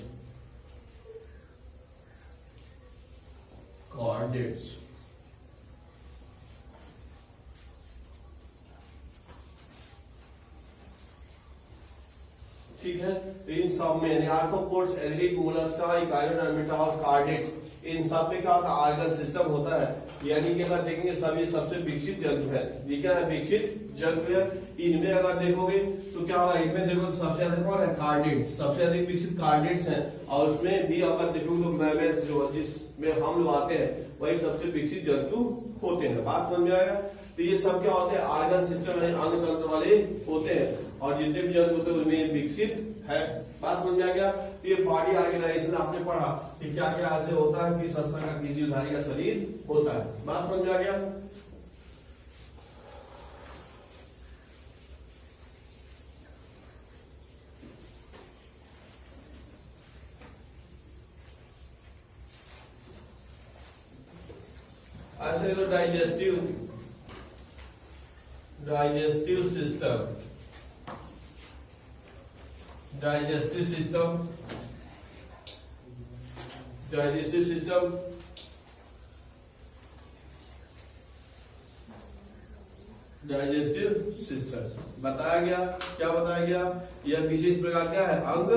A: ठीक है। तो इन सब में आर्थ्रोपोड्स, एनिलिड, मोलस्का, इकाइनोडर्मिटा और कॉर्डेट्स, इन सब में क्या होता है, आर्गन सिस्टम होता है। यानी कि अगर देखेंगे सब ये सबसे विकसित जंतु है, ये क्या है, विकसित जंतु है। इनमें अगर देखोगे तो क्या होगा, इनमें देखो सबसे ज्यादा कौन है, कार्डेट्स, सबसे अधिक विकसित कार्डेट्स हैं। और उसमें भी अगर देखोगे तो मैमल्स जो जिसमें हम लोग आते हैं वही सबसे विकसित जंतु होते हैं। बात समझ में आएगा, तो ये सब क्या होते हैं, आर्गन सिस्टम यानी अंग तंत्र वाले होते हैं, और जितने भी जंतु होते हैं उनमें विकसित है। बात समझ में आ गया। तो ये बॉडी ऑर्गेनाइजेशन आपने पढ़ा कि क्या क्या ऐसे होता है, किस संस्था का किसी उधारी का शरीर होता है। बात समझ में आ गया। ऐसे तो डाइजेस्टिव सिस्टम, डाइजेस्टिव सिस्टम बताया गया। क्या बताया गया, यह विशेष प्रकार क्या है, अंग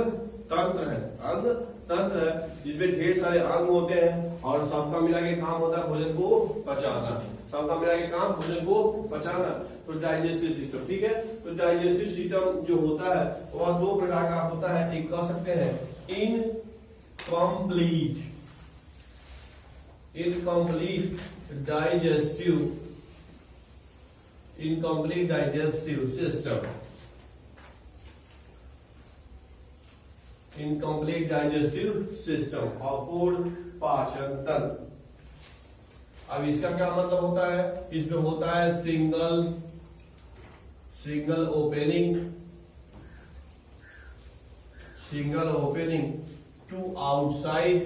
A: तंत्र है, अंग तंत्र है जिसमें ढेर सारे अंग होते हैं और सबका मिला के काम होता है भोजन को पचाना, सबका मिला के काम भोजन को पचाना। तो डाइजेस्टिव सिस्टम, ठीक है। तो डाइजेस्टिव सिस्टम जो होता है वह दो प्रकार का होता है, एक कह सकते हैं incomplete digestive incomplete digestive system, incomplete digestive system, अपूर्ण पाचन तंत्र। अब इसका क्या मतलब होता है, इसमें होता है single opening to outside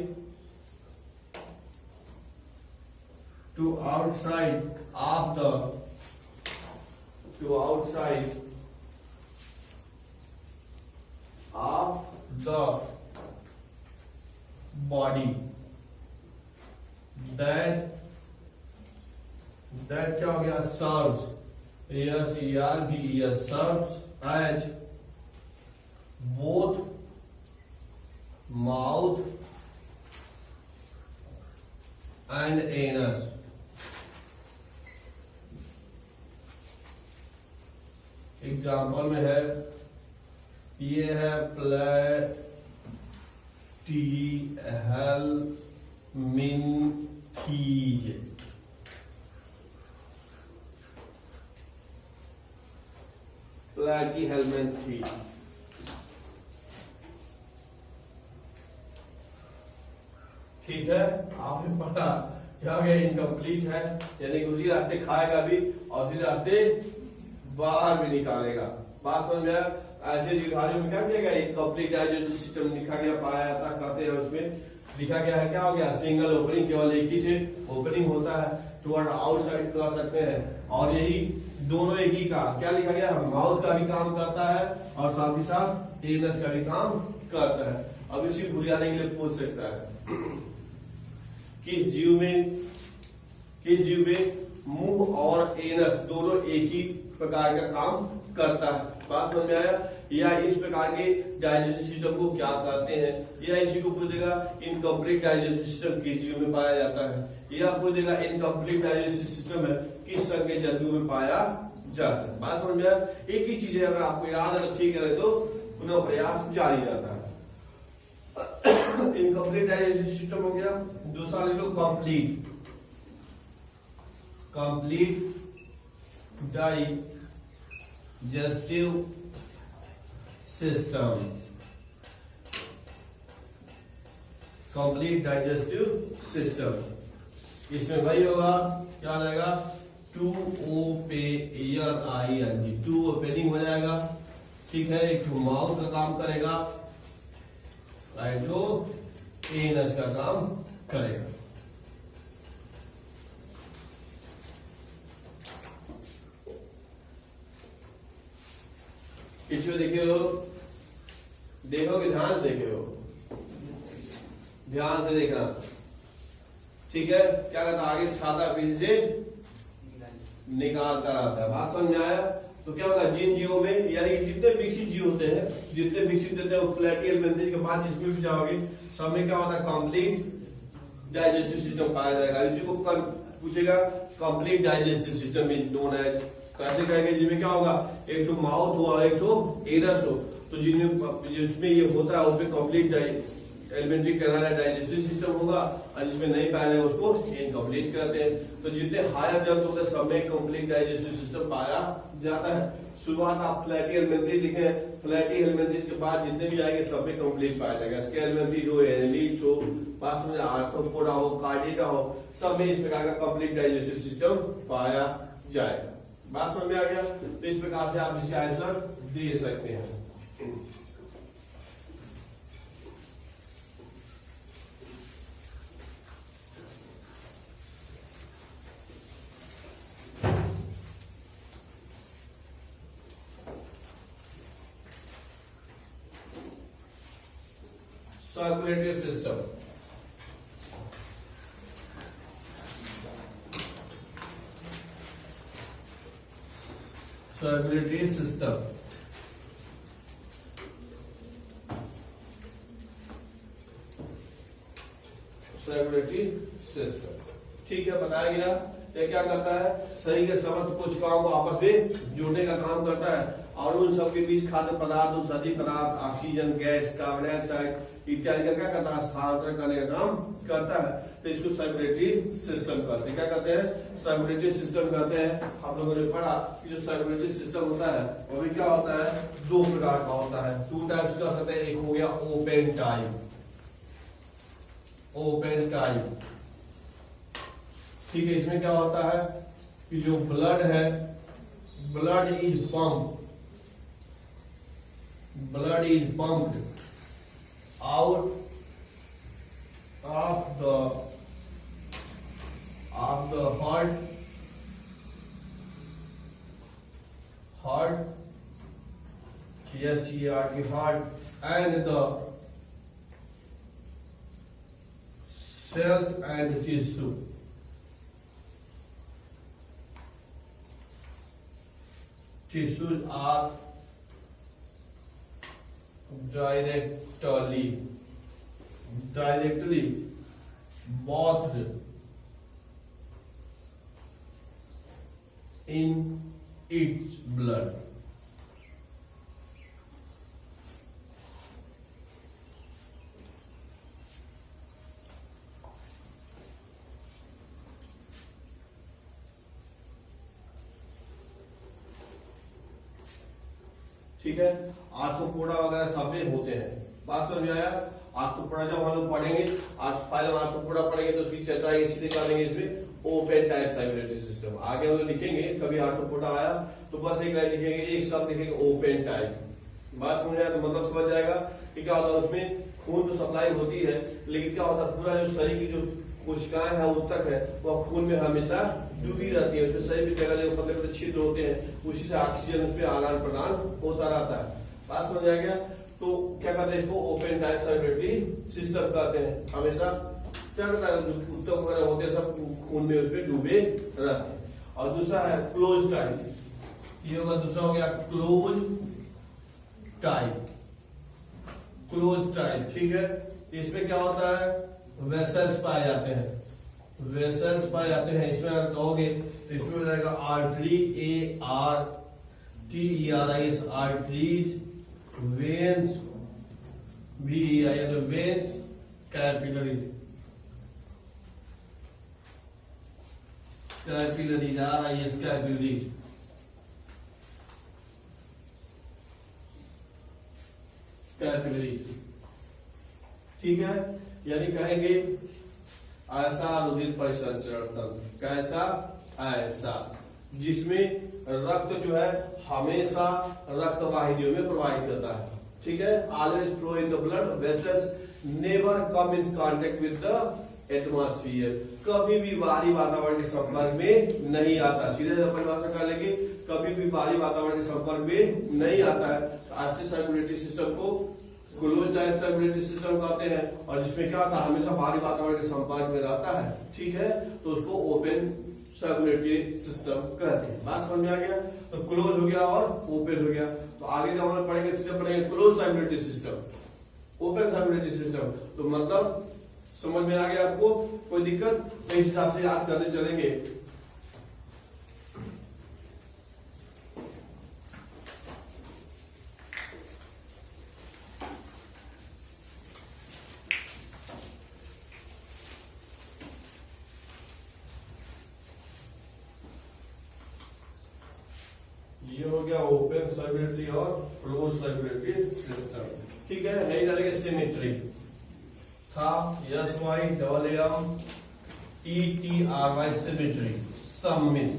A: of the body, that क्या हो गया, serves, serves as both mouth and anus. Example में है, ये है प्लेटिहेल्मिन्थीज, प्लेटिहेल्मिन्थीज। ठीक है, आपने पढ़ा क्या हो गया, इनकम्प्लीट है, यानी कि उसी रास्ते खाएगा भी और उसी रास्ते बाहर भी निकालेगा। बात समझ में आया? ऐसे जीवधारियों में क्या किया गया, इनकम्प्लीट डाइजेस्टिव सिस्टम लिखा गया, पाया जाता करते हैं, उसमें लिखा गया है क्या हो गया, सिंगल ओपनिंग, केवल एक ही ओपनिंग होता है, टुवर्ड आउटसाइड कर सकते हैं। और यही दोनों एक ही का क्या लिखा गया, माउथ का भी काम करता है और साथ ही साथ एनस का भी काम करता है। अब इसी भूलियाने के लिए पूछ सकता है किस जीव में मुंह और एनस दोनों एक ही प्रकार का काम करता है। बात समझ में आया? या इस प्रकार के डाइजेस्टिव सिस्टम को क्या कहते हैं, या इसी को पूछ देगा इनकम्प्लीट डाइजेस्टिव सिस्टम किस जीव में पाया जाता है, या पूछ देगा इनकम्प्लीट डाइजेस्टिव सिस्टम है किस तरह के जंतु में पाया जाता है। बात समझ में आया? एक ही चीज है, अगर आपको याद है ठीक है तो पुनः प्रयास जारी रहता है। इनकम्प्लीट डाइजेस्टिव सिस्टम हो गया। दूसरा ले लो complete digestive system, complete digestive system. इसमें वही होगा, क्या रहेगा, टू ओपनिंग हो जाएगा। ठीक है, एक तो माउथ का काम करेगा, जो एनस का काम करेगा। इसमें देखोगे, ध्यान से ध्यान से देखना। ठीक है, क्या कहता है, आगे से खाता पीछे से निकालता रहता है। बात समझ में आया? तो क्या होगा, जिन जीवों में, यानी कि जितने विकसित जीव होते हैं, जितने विकसित होते हैं प्लेटिहेल्मिन्थीज के बाद जिसमें भी जाओगे, सब में क्या होता है, कंप्लीट डाइजेस्टिव सिस्टम पाया जाएगा। इसी को पूछेगा, complete digestive system is known as, कैसे कहेंगे, जिसमें क्या होगा, एक तो माउथ हो और एक तो एनस हो, तो जिसमें ये होता है उसमें कंप्लीट एलिमेंट्री डाइजेस्टिव सिस्टम होगा, और जिसमें नहीं पाया जाएगा उसको इनकम्प्लीट कहते हैं। तो जितने हायर जंतु होते हैं सब में कंप्लीट डाइजेस्टिव सिस्टम पाया जाता है। शुरुआत आप प्लेटिहेल्मिन्थीज लिखे, प्लेटिहेल्मिन्थीज के बाद जितने भी आएंगे सब में कंप्लीट पाया जाएगा। स्केलेमेन्थीज हो, एनीज हो, पास में आर्थ्रोपोडा हो, कार्डिका हो, सब में इस प्रकार का कंप्लीट डाइजेस्टिव सिस्टम पाया जाएगा। बात समझ में आ गया? तो इस प्रकार से आप इसका आंसर दे सकते हैं। Circulatory system, circulatory system, circulatory system. ठीक है, बताया गया। ये क्या करता है, शरीर के समस्त कोशिकाओं को आपस में जोड़ने का काम करता है और उन सबके बीच खाद्य पदार्थ, औषधि पदार्थ, ऑक्सीजन गैस, कार्बन डाइऑक्साइड इत्यादि का क्या करता है, स्थानांतरण करने का काम करता है। तो इसको सर्कुलेटरी सिस्टम कहते हैं। क्या कहते हैं, सर्कुलेटरी सिस्टम कहते हैं। हम लोगों ने पढ़ा कि जो सर्कुलेटरी सिस्टम होता है वो भी क्या होता है, दो प्रकार का होता है, टू टाइप्स का होता है। एक हो गया ओपन टाइप, ओपन टाइप, ठीक है। इसमें क्या होता है कि जो ब्लड है, blood is pump, blood is pumped out of the heart, H-E-R-T, heart, and the cells and tissue. Tissues are directly bathed in its blood. ठीक है, आर्थ्रोपोडा वगैरह सब में होते हैं। बात समझ में आया। आर्थ्रोपोडा जब हम लोग पढ़ेंगे, आज पहले आर्थ्रोपोडा पढ़ेंगे तो उसकी चर्चा इसी करेंगे इसमें ओपन टाइप सर्कुलेटरी सिस्टम। आगे हम लोग लिखेंगे, कभी आर्थ्रोपोडा आया तो बस एक लाइन लिखेंगे, एक शब्द लिखेंगे ओपन टाइप। बात समझ आया तो मतलब समझ जाएगा कि क्या होता है, उसमें खून तो सप्लाई होती है, लेकिन क्या होता है पूरा जो शरीर की जो कोशिकाएं है ऊतक है वह खून में हमेशा डूबी रहती है। उसमें शरीर की जगह जगह पतले छिद्र होते हैं, उसी से ऑक्सीजन उसमें आदान प्रदान होता रहता है। बात समझ आ गया। तो क्या कहते हैं इसको, ओपन टाइप सर्कुलेटरी सिस्टम कहते हैं। हमेशा क्या करता है, ऊतक वगैरह होते हैं सब खून में उसमें डूबे रहते हैं। और दूसरा है क्लोज टाइप, ये होगा दूसरा हो गया क्लोज टाइप, क्लोज टाइप, ठीक है। इसमें क्या होता है, वेसल्स पाए जाते हैं, वेसल्स पाए जाते हैं। इसमें अगर कहोगे तो इसमें हो जाएगा artery, ARTERIES, arteries, veins, VEI तो veins, capillaries, capillaries, RIS capillaries, capillaries, ठीक है। यानी कहेंगे ऐसा रुधिर परिसंचरण तंत्र, कैसा, ऐसा, जिसमें रक्त जो है हमेशा रक्त वाहिनियों में प्रवाहित होता है, ठीक है। Always flow in the blood vessels, never come in contact with the atmosphere, कभी भी बाहरी वातावरण के संपर्क में नहीं आता। सीधे परिभाषा कर लेंगे, कभी भी बाहरी वातावरण के संपर्क में नहीं आता है। ऐसे सर्कुलेटरी सिस्टम को क्लोज टाइप सर्कुलेटरी सिस्टम कहते हैं, और जिसमें क्या था हमेशा बाहरी वातावरण के संपर्क में रहता है, ठीक है। तो उसको ओपन सर्कुलेटरी सिस्टम कहते हैं। बात समझ में आ गया। तो क्लोज हो गया और ओपन हो गया। तो आगे जब हम लोग पढ़ेंगे सिस्टम पढ़ेंगे close circulatory system, open circulatory system. तो मतलब समझ में आ गया आपको, कोई दिक्कत, तो इस हिसाब से याद करते चलेंगे। ये हो गया ओपन सर्कुलेटरी और क्लोज सर्कुलेटरी सिस्टम, ठीक है। नहीं डालेंगे सिमेट्री, था SYMMETRY सिमेट्री, सममित,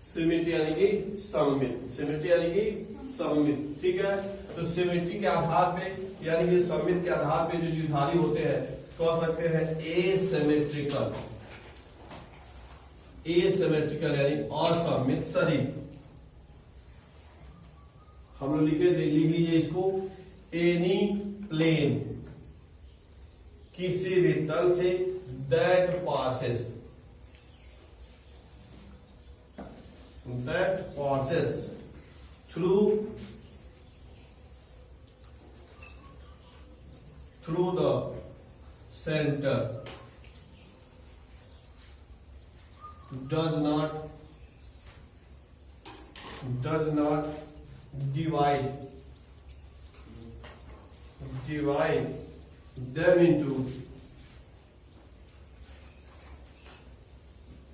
A: सिमेट्री यानी कि सममित, सिमेट्री यानी कि सममित, ठीक है। तो सिमेट्री के आधार पे यानी कि सममित के आधार पे जो द्विधारी होते हैं कह सकते हैं एसिमेट्रिकल, एसिमेट्रिकल यानी असममित शरीर। हम लोग लिख लीजिए इसको, एनी प्लेन, किसी भी तल से, that passes through the centre does not does not divide them into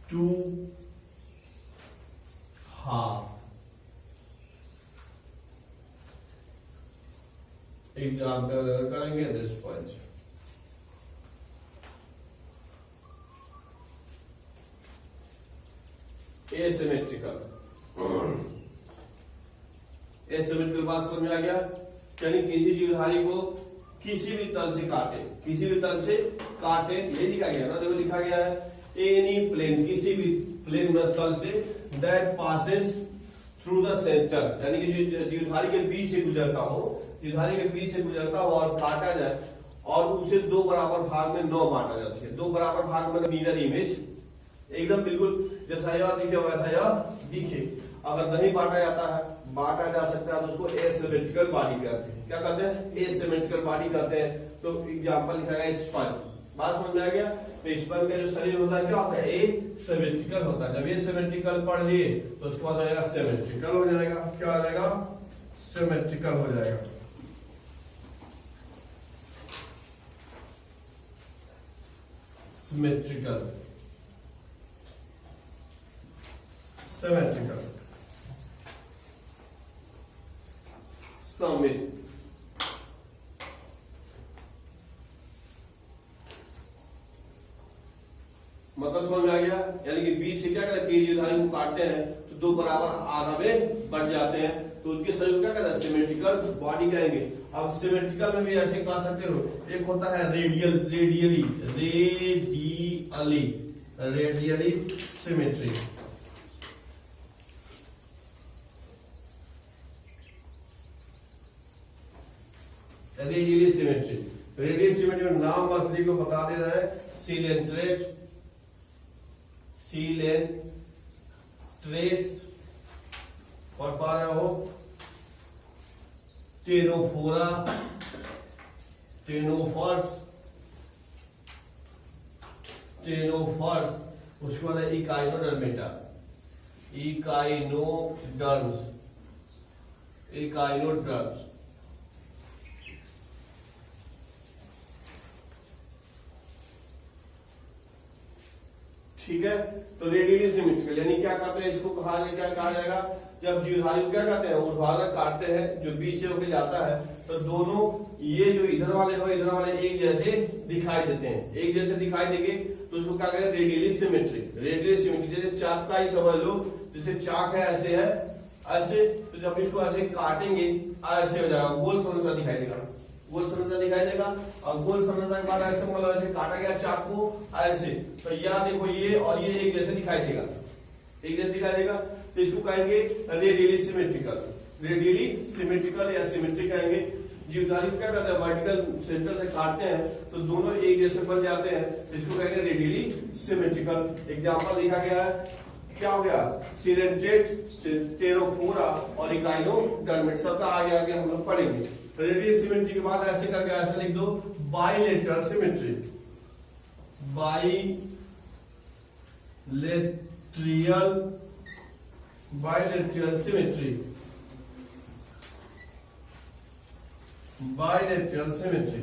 A: two half. Example करेंगे दिस पॉइंट। एसिमेट्रिकल बात समझ में आ गया, यानी किसी जीवधारी को किसी भी तल से काटे, ये लिखा गया ना, देखो लिखा गया है एनी प्लेन, किसी भी प्लेन तल say that passes through the centre, यानी कि जीवधारी के बीच से गुजरता हो और काटा जाए और उसे दो बराबर भाग में 9 बांटा जा सके। दो बराबर भाग मतलब मिरर इमेज, एकदम बिल्कुल जैसा यह दिखे वैसा यह दिखे। अगर नहीं बांटा जा सकता है तो उसको एसिमेट्रिकल बॉडी कहते हैं। क्या कहते हैं? एसिमेट्रिकल बॉडी कहते हैं। तो एग्जांपल लिखा गया स्पंज, बात समझ में आ गया। तो स्पंज का जो शरीर होता है क्या होता है? एसिमेट्रिकल होता है। जब ये सिमेट्रिकल पढ़ लिए तो उसके बाद आएगा सिमेट्रिकल हो जाएगा। क्या हो जाएगा? सिमेट्रिकल हो जाएगा। सिमेट्रिकल सममित, मतलब समझ में आ गया। यानी कि बीच से क्या करते हैं, जीवधारी को काटते हैं तो दो बराबर आधा में बढ़ जाते हैं, तो उनके शरीर को क्या कहते हैं? सिमेट्रिकल बॉडी कहेंगे। अब सिमेट्रिकल में भी ऐसे कह सकते हो, एक होता है रेडियली सिमेट्री। रेडियली सिमेट्री में नाम मछली को बता दे रहा है, सीलेंट्रेट्स और पा रहे हो टेनोफोरा, टेनोफर्स, उसके बाद है इकाइनोडर्मेटा, इकाइनोडर्म्स। ठीक है, तो रेडियली सिमेट्रिकल यानी क्या कहते हैं इसको, क्या कहा जाएगा? जब जीवधारी को क्या कहते हैं? ऊर्ध्वाधर काटते हैं जो बीच से होके जाता है, तो दोनों ये जो इधर वाले एक जैसे दिखाई देते हैं, एक जैसे दिखाई देंगे तो उसको क्या कहते हैं? Radially symmetric. जैसे चाक का ही समझ लो, जैसे चाक है ऐसे है, ऐसे, तो जब इसको ऐसे काटेंगे ऐसे हो जाएगा, गोल समोसा दिखाई देगा, और गोल समोसा के बाद ऐसे मतलब ऐसे काटा गया चाक को ऐसे, तो यहाँ देखो ये और ये एक जैसे दिखाई देगा, तो इसको कहेंगे रेडियली सिमेट्रिकल या सिमेट्रिक कहेंगे। जीवधारी को क्या कहते हैं? वर्टिकल सेंटर से काटते हैं तो दोनों एक जैसे बन जाते हैं, इसको कहेंगे रेडियली सिमेट्रिकल। एग्जांपल लिखा गया है, क्या हो गया? सीलेंट्रेट, टेनोफोरा और इकाइनोडर्मेट, सबका आगे हम लोग पढ़ेंगे। रेडियली सिमेट्री के बाद ऐसे करके ऐसे लिख दो, बाइलेटरल सिमेट्री, बाइलेटरल सिमेट्री।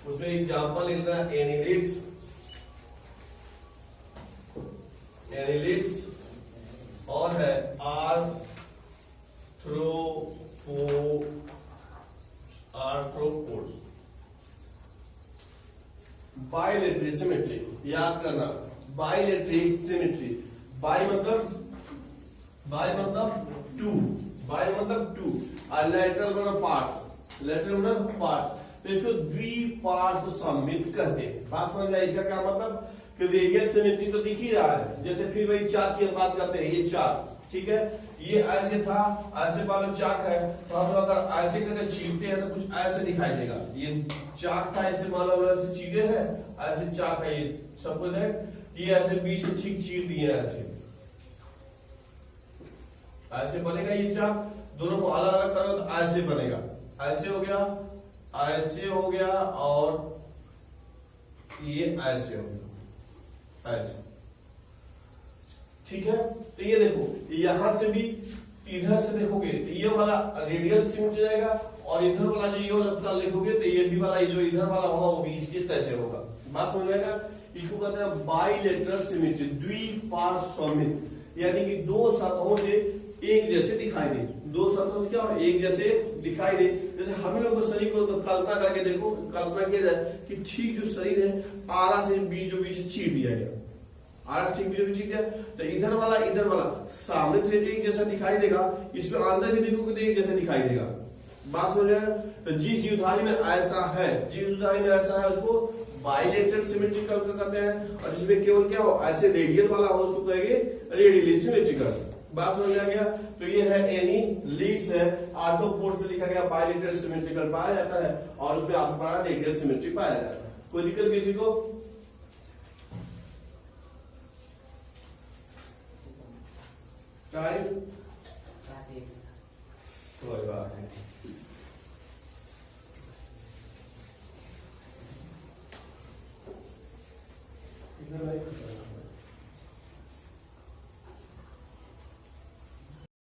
A: उसमें एग्जांपल लिखना है एनिलिड्स और है आर्थ्रोपोड्स। बाइलेटरल सिमेट्री याद करना, बाइलेटरल सिमेट्री, बाई मतलब टू और लेटरल मतलब पार्ट, तो इसको द्विपार्श्व सममित कहते हैं। बात समझ आए? इसका क्या मतलब कि रेडियल सिमेट्री तो दिख ही रहा है, जैसे फिर वही चाक की बात करते हैं, ये चाक, ठीक है, ये ऐसे था, ऐसे वाला चाक है, तो हम अगर ऐसे करके चीरते हैं तो कुछ ऐसे दिखाई देगा। ये चाक था, ऐसे मान लो ऐसे चीरे हैं, ऐसे चाक है, ये सब कुछ है, ये ऐसे बीच से ठीक चीर दिए ऐसे बनेगा ये चाक। दोनों को अलग अलग करो तो ऐसे बनेगा, ऐसे हो गया और ये ऐसे हो गया, ऐसे। ठीक है, तो ये देखो यहां से भी इधर से देखोगे तो ये वाला रेडियल सिमेट्री रहेगा, और इधर वाला जो ये वाला लिखोगे तो ये भी वाला जो इधर वाला होगा वो भी इसके तैसे होगा। बात समझ आएगा? इसको कहते हैं बाइलेटरल सिमेट्री, द्विपार्श्वमित, यानी कि दो सतहों से एक जैसे दिखाई दे। दो सतहों से क्या हो, एक जैसे दिखाई दे। जैसे हम लोग को शरीर को कल्पना करके देखो, कल्पना किया जाए कि ठीक जो शरीर है आरा से बीचों बीच चीर दिया गया, आरा ठीक बीचों बीच दिया, तो इधर वाला सामने तो एक जैसा दिखाई देगा, इसमें अंदर भी देखोगे तो एक जैसा दिखाई देगा। बात समझ आया? तो जिस जीवधारी में ऐसा है, जिस जीवधारी में ऐसा है उसको बाइलेटरल सिमेट्रिकल कहते हैं, और जिसमें केवल क्या हो ऐसे रेडियल वाला हो उसको कहेंगे रेडियली सिमेट्रिकल। बात समझ आ गया? तो ये है एनी लीड्स है, आर्थ्रोपोड्स में लिखा गया बाइलेटरल सिमेट्रिकल पाया जाता है, और उसमें आपको पढ़ा रेडियल सिमेट्री पाया जाता है। कोई दिक्कत किसी को? टाइम